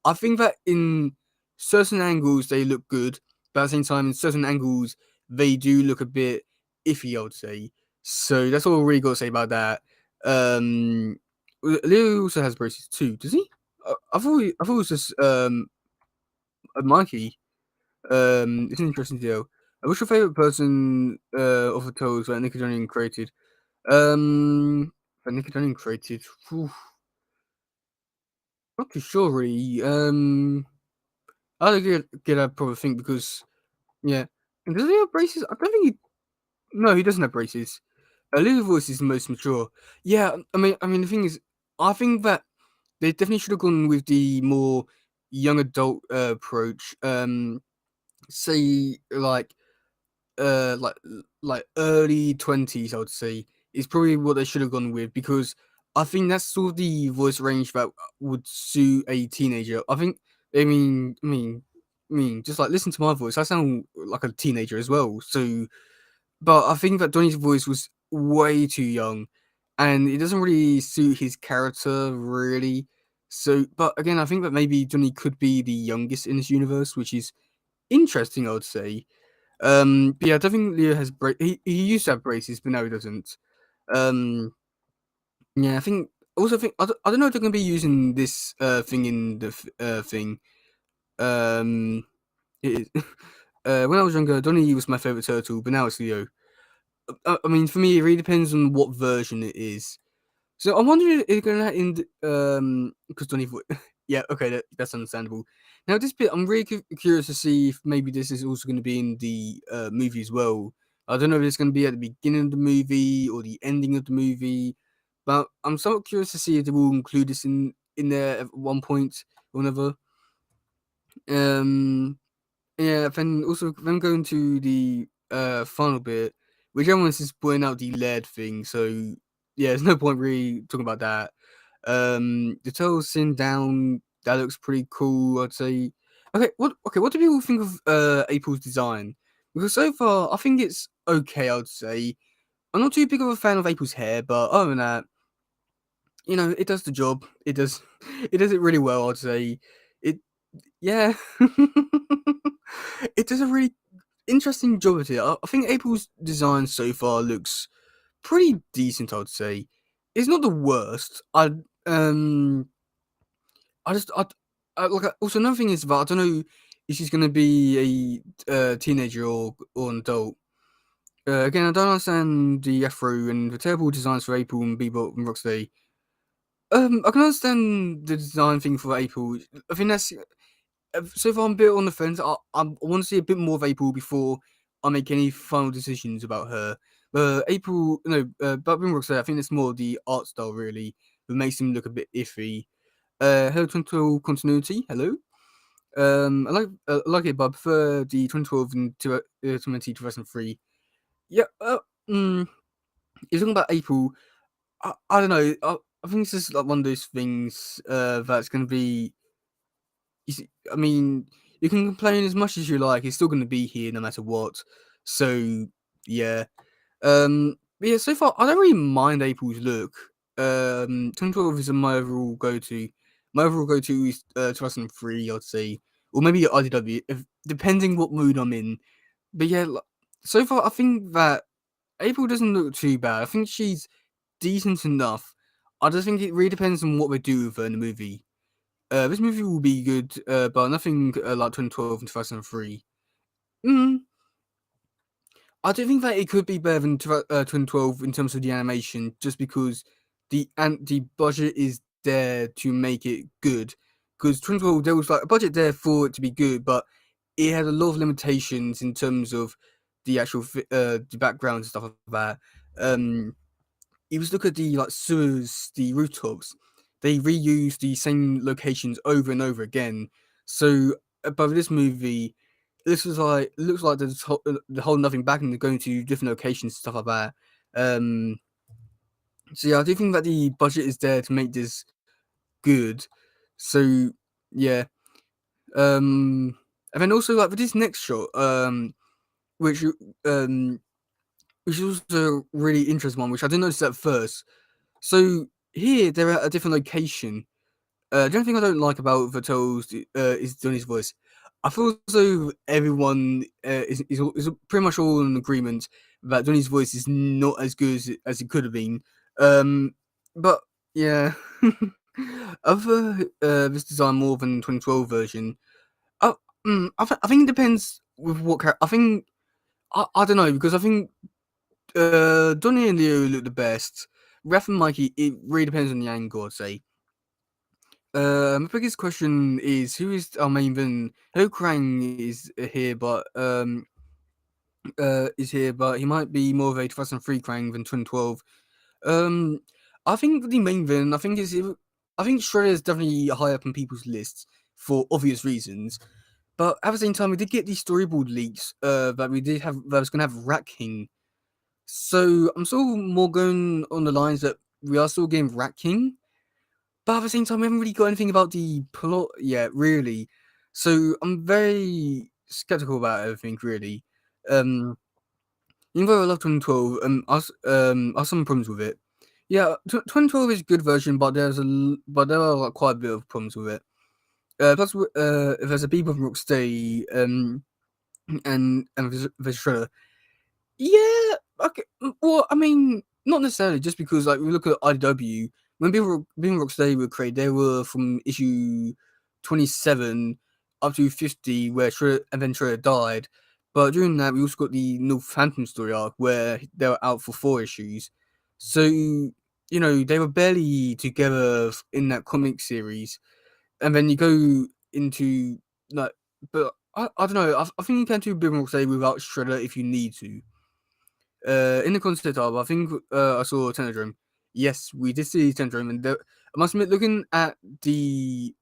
I think that in certain angles they look good, but at the same time in certain angles they do look a bit iffy, I would say. So that's all I really got to say about that. Leo also has braces too, does he? I thought it was just Mikey. It's an interesting deal. What's your favorite person of the tales that Nickelodeon created? That Nickelodeon created. Whew, not too sure really. I don't get a proper think because yeah. And does he have braces? I don't think he. No, he doesn't have braces. Lily's voice is the most mature. Yeah, I mean the thing is, I think that they definitely should have gone with the more young adult approach. Say like early 20s, I would say, is probably what they should have gone with because I think that's sort of the voice range that would suit a teenager. I think. I mean, just like listen to my voice. I sound like a teenager as well. So, but I think that Donnie's voice was way too young, and it doesn't really suit his character really. So, but again, I think that maybe Johnny could be the youngest in this universe, which is interesting. I would say. But yeah, I don't think Leo has he used to have braces, but now he doesn't. Um, yeah, I think also think I don't know if they're gonna be using this thing in the thing. Um, it is, when I was younger, Donnie was my favorite turtle, but now it's Leo. I mean, for me, it really depends on what version it is. So I'm wondering if it's gonna end because Donny yeah, okay, that's understandable. Now this bit, I'm really curious to see if maybe this is also going to be in the movie as well. I don't know if it's going to be at the beginning of the movie or the ending of the movie, but I'm somewhat curious to see if they will include this in there at one point or another. Um, yeah, then also then going to the final bit, which everyone's just pointing out the lead thing. So yeah, there's no point really talking about that. The turtle sitting down, that looks pretty cool, I'd say. What do people think of April's design? Because so far I think it's okay, I'd say. I'm not too big of a fan of April's hair, but other than that, it does the job. It does it does it really well, I'd say. It yeah. It does a really interesting job at it. I think April's design so far looks pretty decent, I'd say. It's not the worst. Um I just also another thing is that I don't know if she's gonna be a teenager or an adult. Again, I don't understand the afro and the terrible designs for April and Bebop and Rocksteady. I can understand the design thing for April. I think that's so far I'm a bit on the fence. I want to see a bit more of April before I make any final decisions about her. April, no, but Rocksteady, I think it's more the art style really that makes him look a bit iffy. Hello, 2012 continuity. Hello. I like it, but I prefer the 2012 and 2003. Yeah. Mm, you're talking about April. I don't know. I think it's just like one of those things that's going to be. I mean, you can complain as much as you like. He's still going to be here no matter what. So yeah. But yeah. So far, I don't really mind April's look. 2012 is my overall go-to. My overall go-to is 2003, I'd say, or maybe IDW, if, depending what mood I'm in. But yeah, so far I think that April doesn't look too bad. I think she's decent enough. I just think it really depends on what they do with her in the movie. This movie will be good, but nothing like 2012 and 2003. Mm, I don't think that it could be better than 2012 in terms of the animation, just because the budget is there to make it good. Because 2012 there was like a budget there for it to be good, but it had a lot of limitations in terms of the actual the background and stuff like that. Um, you just look at the like sewers, the rooftops. They reuse the same locations over and over again. So, but with this movie, this was like looks like the whole nothing back and they're going to different locations, stuff like that. Um, so yeah, I do think that the budget is there to make this good. So yeah, and then also like with this next shot, which um, which is also a really interesting one, which I didn't notice at first. So here they're at a different location. The only thing I don't like about Vattel's is Johnny's voice. I feel as though everyone is pretty much all in agreement that Johnny's voice is not as good as it could have been. Um, but yeah, other this design more than 2012 version. I, I think it depends with what character. I think I don't know because I think Donnie and Leo look the best. Raph and Mikey, it really depends on the angle, I'd say. My biggest question is who is our main villain? Ho Krang is here, but he might be more of a 2003 Krang than 2012. Um, I think the main villain, I think Shredder is definitely high up on people's lists for obvious reasons. But at the same time, we did get these storyboard leaks that was gonna have Rat King. So I'm still more going on the lines that we are still getting Rat King. But at the same time, we haven't really got anything about the plot yet, really. So I'm very skeptical about everything, really. Um, Even though I love 2012, I have some problems with it. Yeah, 2012 is a good version, but but there are like, quite a bit of problems with it. Plus, if there's a people from Rocksteady, and there's Shredder, yeah, okay. Well, I mean, not necessarily just because like we look at IDW when being Rocksteady were created, they were from issue 27 up to 50, where Shredder and then Shredder died. But during that, we also got the North Phantom story arc where they were out for 4 issues. So they were barely together in that comic series, and then you go into like, but I don't know. I think you can do Big Rocksteady without Shredder if you need to. In the concept art, I think I saw Tenodrome. Yes, we did see Tenodrome, and I must admit, looking at the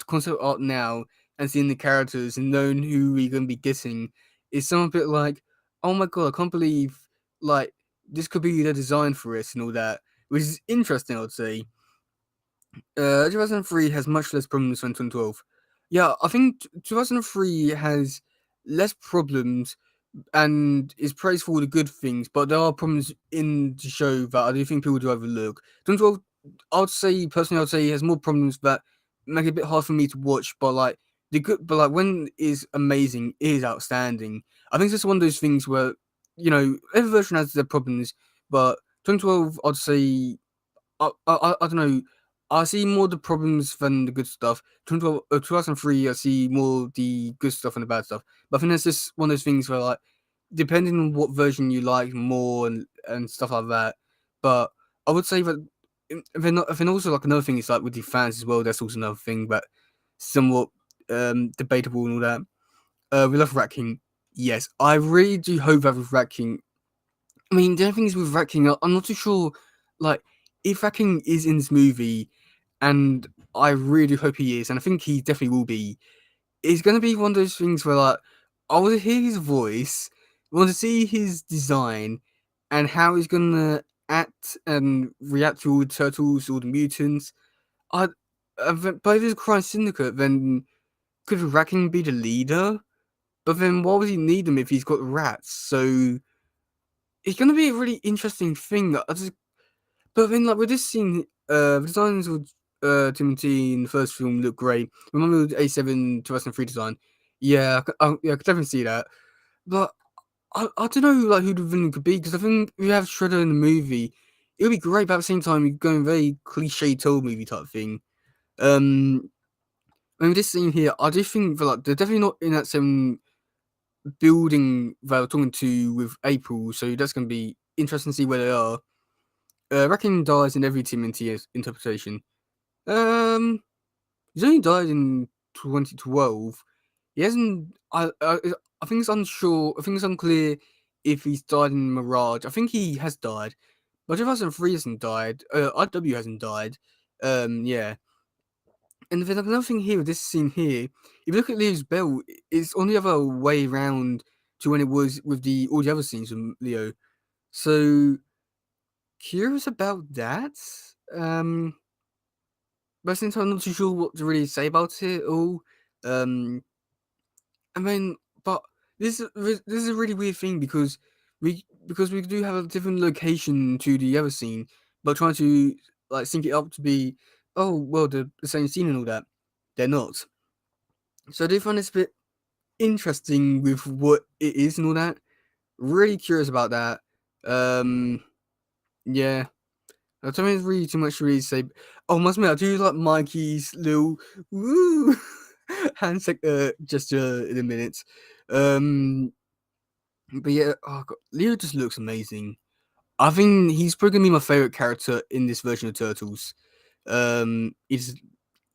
concept art now and seeing the characters and knowing who we're going to be getting is some bit like, oh my god, I can't believe like this could be the design for it and all that, which is interesting, I'd say. 2003 has much less problems than 2012. Yeah, I think 2003 has less problems and is praised for all the good things, but there are problems in the show that I do think people do overlook. 2012, I'd say, has more problems that make it a bit hard for me to watch, but like when it is amazing, it is outstanding. I think it's just one of those things where every version has their problems, but 2012, I'd say I don't know. I see more the problems than the good stuff. 2003, I see more the good stuff and the bad stuff. But I think that's just one of those things where, like, depending on what version you like more and stuff like that. But I would say that, then also, like, another thing is, like, with the fans as well, that's also another thing, but somewhat debatable and all that. We love Rat King. Yes, I really do hope that with Rat King, I mean, the only thing is with Rat King, I'm not too sure, like, if Rat King is in this movie, and I really hope he is, and I think he definitely will be, it's going to be one of those things where, like, I want to hear his voice, I want to see his design, and how he's going to act and react to all the turtles, all the mutants. But if it's Crime Syndicate, then could Racking be the leader? But then why would he need them if he's got rats? So it's gonna be a really interesting thing. But then like with this scene, the designs of tmnt in the first film look great. Remember the A7 2003 design? Yeah, yeah, I could definitely see that. But I don't know like who the villain could be, because I think we have Shredder in the movie. It would be great, but at the same time, you're going very cliche told movie type thing. Um, I mean, this scene here, I do think that like they're definitely not in that same building that we're talking to with April, so that's going to be interesting to see where they are. Raccoon dies in every TMNT interpretation. Um, he's only died in 2012. He hasn't. I think it's unsure. I think it's unclear if he's died in Mirage. I think he has died, but 2003 hasn't died. IW hasn't died. Yeah. And then another thing here with this scene here, if you look at Leo's bell, it's on the other way around to when it was with all the other scenes from Leo. So curious about that. Um, but since I'm not too sure what to really say about it all, um, I mean, but this is a really weird thing because we do have a different location to the other scene, but trying to like sync it up to be, oh well, the same scene and all that. They're not. So I do find this a bit interesting with what it is and all that. Really curious about that. Um, yeah. I don't think it's really too much to really say. Oh, must admit, I do like Mikey's little woo gesture in a minute. But yeah, oh God, Leo just looks amazing. I think he's probably gonna be my favorite character in this version of Turtles. It's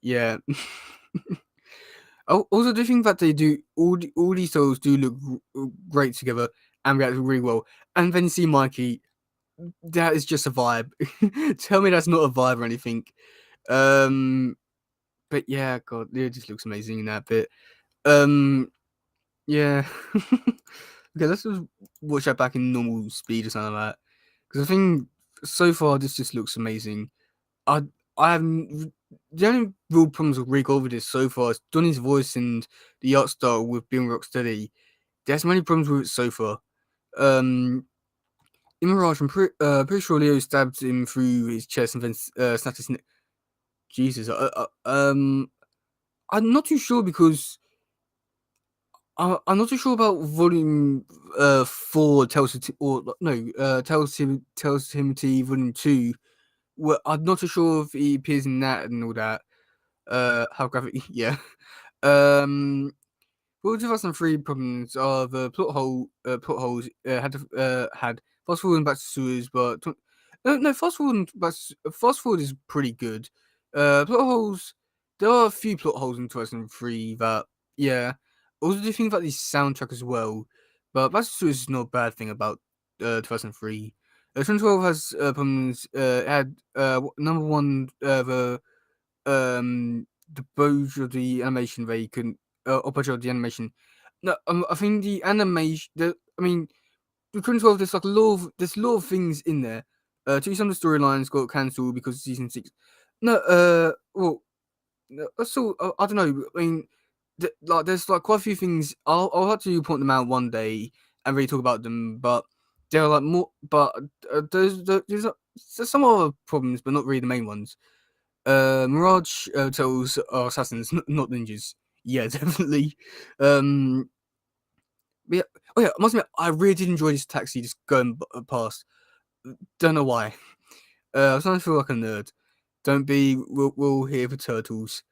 yeah. Oh, also, do you think that they do all these souls do look great together and react really well? And then you see Mikey, that is just a vibe. Tell me that's not a vibe or anything. Um, but yeah, God, it just looks amazing in that bit. Yeah. Okay, let's just watch that back in normal speed or something like that. Because I think so far this just looks amazing. I I have the only real problems with Rick over this so far is Donnie's voice and the art style with being Rocksteady. There's many problems with it so far. In Mirage, I'm pretty sure Leo stabbed him through his chest and then snapped his neck. Jesus, I'm not too sure because I'm not too sure about Volume 4 Tells Timothy Volume 2. Well, I'm not too sure if he appears in that and all that. How graphic? Yeah. Um, Well, 2003 problems are the plot holes had fast forward and back to sewers, but no, fast forward is pretty good. Plot holes, there are a few plot holes in 2003 that yeah. Also, do you think about the soundtrack as well? But back to sewers is not a bad thing about 2003. 2012 has problems. It had number one the budge of the animation they couldn't opposite of the animation. No, I think the animation. I mean, the 2012. There's a lot of things in there. Some of the storylines got cancelled because of season 6. No, well, no, so I don't know. I mean, like there's like quite a few things. I'll have to point them out one day and really talk about them. But there are like more. But there's some other problems, but not really the main ones. Mirage tells are assassins, not ninjas. Yeah, definitely. Um, but yeah, oh yeah, I must admit, I really did enjoy this taxi just going past. Don't know why. I was starting to feel like a nerd. Don't be. We'll here for turtles.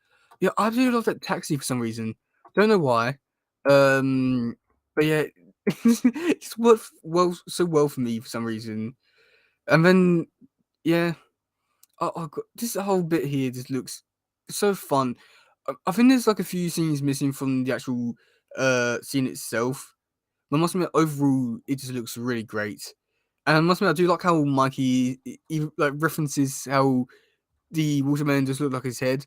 Yeah, I really love that taxi for some reason. Don't know why. But yeah, it's worked so well for me for some reason. And then yeah, God, this whole bit here just looks so fun. I think there's like a few scenes missing from the actual scene itself. But I must admit, overall, it just looks really great. And I must admit, I do like how Mikey like references how the watermelon just looked like his head.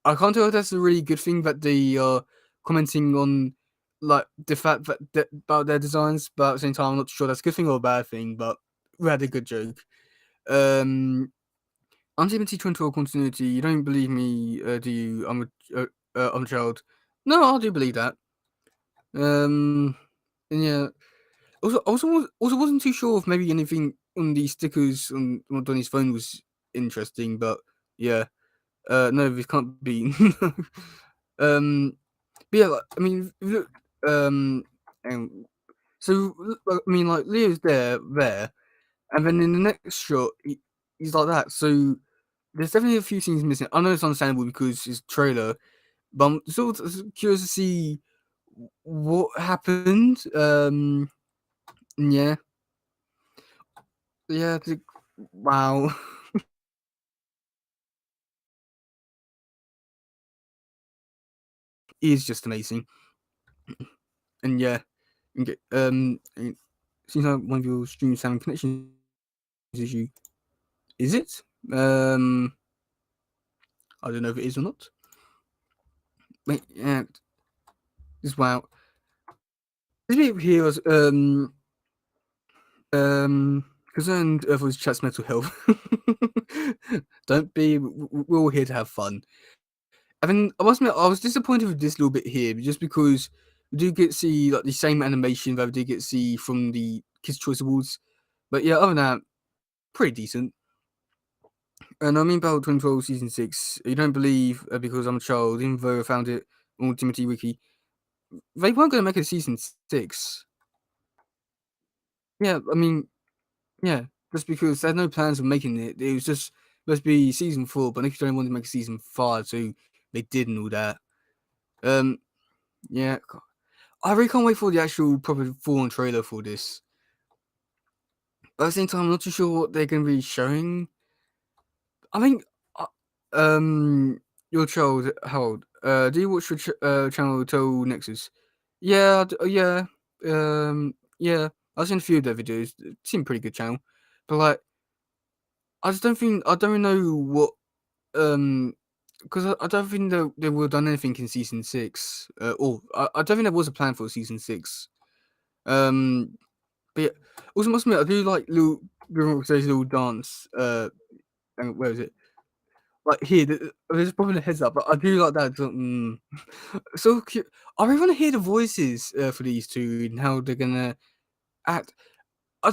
I can't tell if that's a really good thing that they are commenting on, like the fact that about their designs. But at the same time, I'm not sure that's a good thing or a bad thing. But we had a good joke. Um, Unlimited 2012 continuity. You don't believe me, do you? I'm a child. No, I do believe that. Um, and yeah, also wasn't too sure if maybe anything on the stickers on Donny's phone was interesting, but yeah, no, this can't be. um, but yeah, like, I mean, look, and so I mean, like Leo's there, and then in the next shot, he's like that. So there's definitely a few scenes missing. I know it's understandable because it's a trailer, but I'm sort of curious to see what happened. Yeah, yeah. Wow, he is just amazing. And yeah, and seems like one of your streams having connection issue. Is it? Um, I don't know if it is or not. Wait, yeah, just wow. This bit here was concerned for his chat's mental health. Don't be. We're all here to have fun. I mean, I must admit, I was disappointed with this little bit here, just because we do get to see like the same animation that we did get to see from the Kids' Choice Awards. But yeah, other than that, pretty decent. And I mean about 2012 season 6. You don't believe because I'm a child, even though I found it on Timothy Wiki. They weren't going to make a season 6. Yeah, I mean, yeah, just because they had no plans of making it. It was just supposed to be season 4, but Nickelodeon wanted to make a season 5, so they did and all that. Um, yeah, I really can't wait for the actual proper full-on trailer for this. But at the same time, I'm not too sure what they're going to be showing. I think, uh, your child, how old? Do you watch the channel Total Nexus? Yeah, yeah, yeah. I've seen a few of their videos. It seemed pretty good channel, but like, I don't really know what, because I don't think they would have done anything in season 6. Or I don't think there was a plan for season 6. Um, but yeah, also must admit I do like little dance. Where is it? Like here, there's probably a heads up, but I do like that. So I really want to hear the voices for these two and how they're gonna act. I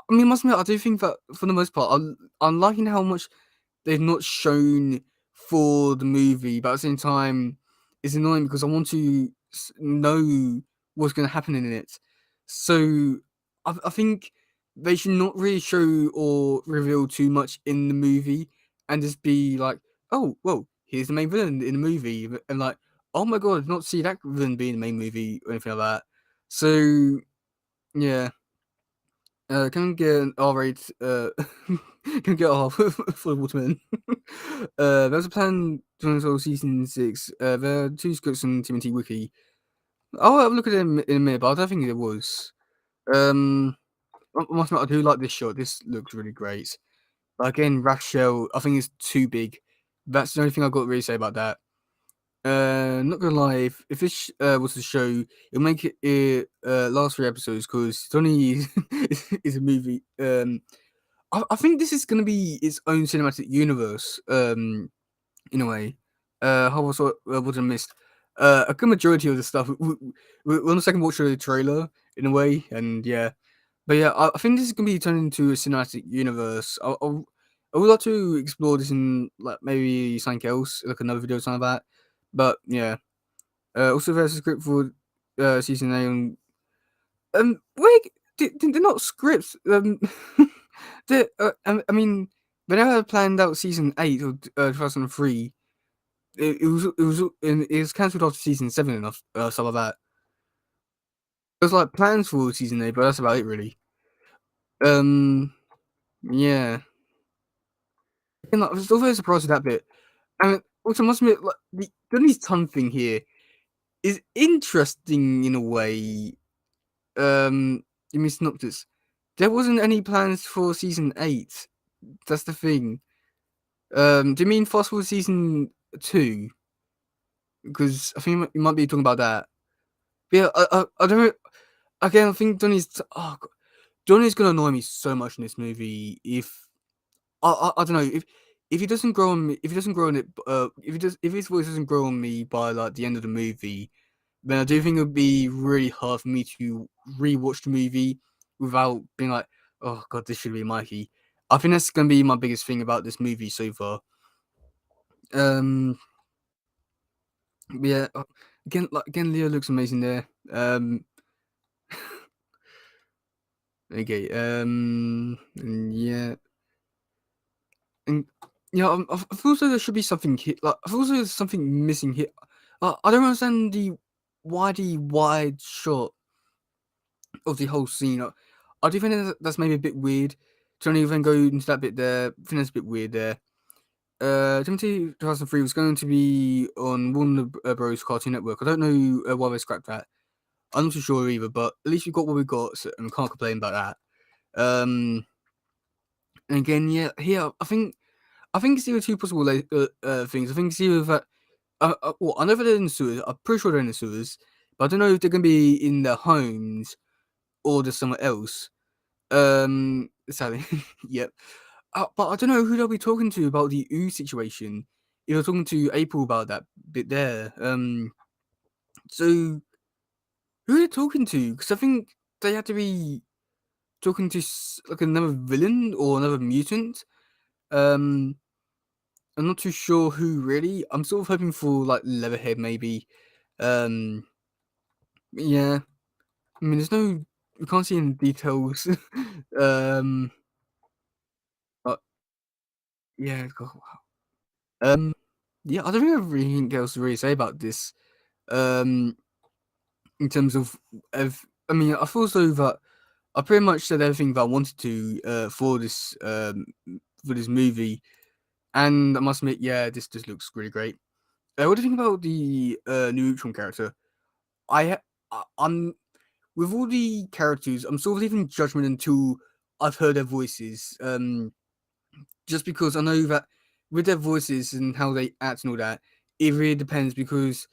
mean, must admit, I do think that for the most part, I'm liking how much they've not shown for the movie, but at the same time, it's annoying because I want to know what's going to happen in it. So I think they should not really show or reveal too much in the movie and just be like, oh, well, here's the main villain in the movie. And like, oh my god, not see that villain be in the main movie or anything like that. So, yeah. Can we get an R-rate, can we get R for the Waterman? There's a plan to install season 6. There are 2 scripts on TMNT Wiki. I'll have a look at them in a minute, but I don't think there was. Um, I must admit, I do like this shot. This looks really great. But again, Rachel, I think it's too big. That's the only thing I've got to really say about that. Not gonna lie, if this was a show, it'll make it last 3 episodes because Donnie is a movie. I think this is gonna be its own cinematic universe. In a way. How was what I missed? A good majority of the stuff. We're on the second watch of the trailer in a way, and yeah. But yeah, I think this is gonna be turned into a cinematic universe. I would like to explore this in like maybe something else, like another video or something like that. But yeah. Also, there's a script for season 8. Wait, they're not scripts. I mean, they never planned out season 8 or 2003. It was cancelled after season 7 and stuff like that. There's like plans for season 8, but that's about it really. Um, yeah. And like, I was still very surprised with that bit. And also, must admit, like the Dunny's tongue thing here is interesting in a way. Give me synopsis. There wasn't any plans for season 8. That's the thing. Do you mean fast forward season 2? Because I think you might be talking about that. But yeah, I don't. Again, I think Donnie's. Oh, God. Donnie's gonna annoy me so much in this movie. If I don't know if if he doesn't grow on me, if he doesn't grow on it, if his voice doesn't grow on me by like the end of the movie, then I do think it would be really hard for me to rewatch the movie without being like, oh god, this should be Mikey. I think that's gonna be my biggest thing about this movie so far. Um, yeah, again, Leo looks amazing there. Okay, yeah, and yeah, I feel as though there should be something here. Like, I feel as though there's something missing here. I don't understand the wide shot of the whole scene. I do think that's maybe a bit weird. To only even go into that bit there, I think that's a bit weird there. TMT 2003 was going to be on Warner Bros. Cartoon Network. I don't know why they scrapped that. I'm not too sure either, but at least we got what we got, so, and we can't complain about that. And again, yeah, here I think it's either two possible things. I think it's either that well, I know that they're in the sewers. I'm pretty sure they're in the sewers, but I don't know if they're gonna be in their homes or just somewhere else. Sadly, yep. But I don't know who they'll be talking to about the ooze situation. If they're talking to April about that bit there. So who are they talking to? Because I think they had to be talking to like another villain or another mutant. Um, I'm not too sure who really. I'm sort of hoping for like Leatherhead maybe. Um, yeah. I mean, we can't see any details. um, but yeah. Um, yeah. I don't think I have anything else to really say about this. Um, in terms of, I mean, I feel so that I pretty much said everything that I wanted to for this movie, and I must admit, yeah, this just looks really great. What do you think about the new Ultron character? I'm with all the characters, I'm sort of leaving judgment until I've heard their voices. Just because I know that with their voices and how they act and all that, it really depends because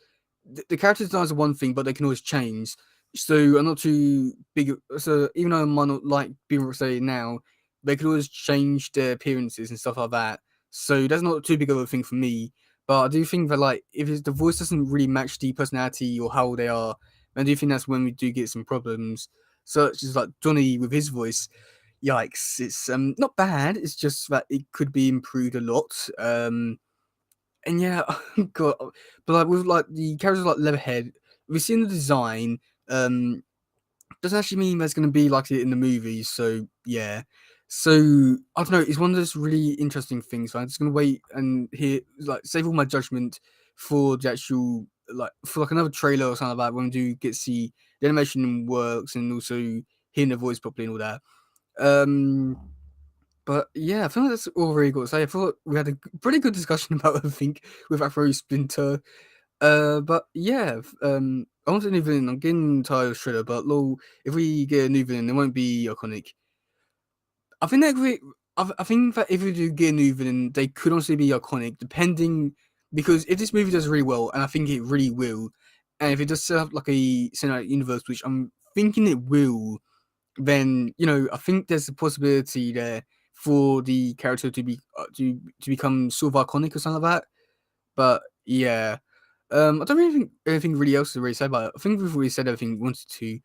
the character designs are one thing, but they can always change. So I'm not too big. So even though I might not like people say it now, they can always change their appearances and stuff like that. So that's not too big of a thing for me. But I do think that like if the voice doesn't really match the personality or how they are, I do think that's when we do get some problems. Such as like Johnny with his voice, yikes! It's not bad. It's just that it could be improved a lot. And yeah, God, but like with like the characters like Leatherhead, we've seen the design. Doesn't actually mean there's going to be like it in the movies. So yeah, so I don't know. It's one of those really interesting things. So I'm just going to wait and hear like save all my judgment for the actual like for like another trailer or something like that when we do get to see the animation works and also hearing the voice properly and all that. Um, but yeah, I feel like that's all really got to say. I thought we had a pretty good discussion about everything with Afro Splinter. But yeah, I want a new villain. I'm getting tired of Shredder, but lol, if we get a new villain, it won't be iconic. I think that I think that if we do get a new villain, they could honestly be iconic, depending because if this movie does really well, and I think it really will, and if it does set up like a cinematic universe, which I'm thinking it will, then I think there's a possibility there for the character to be to become sort of iconic or something like that. But yeah, I don't really think anything really else to really say about it. I think we've already said everything we wanted to.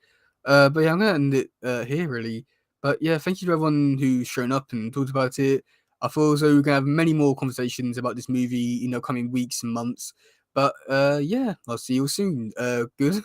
But yeah, I'm gonna end it here really. But yeah, thank you to everyone who's shown up and talked about it. I feel as though we're gonna have many more conversations about this movie in the coming weeks and months. But yeah, I'll see you soon. Good.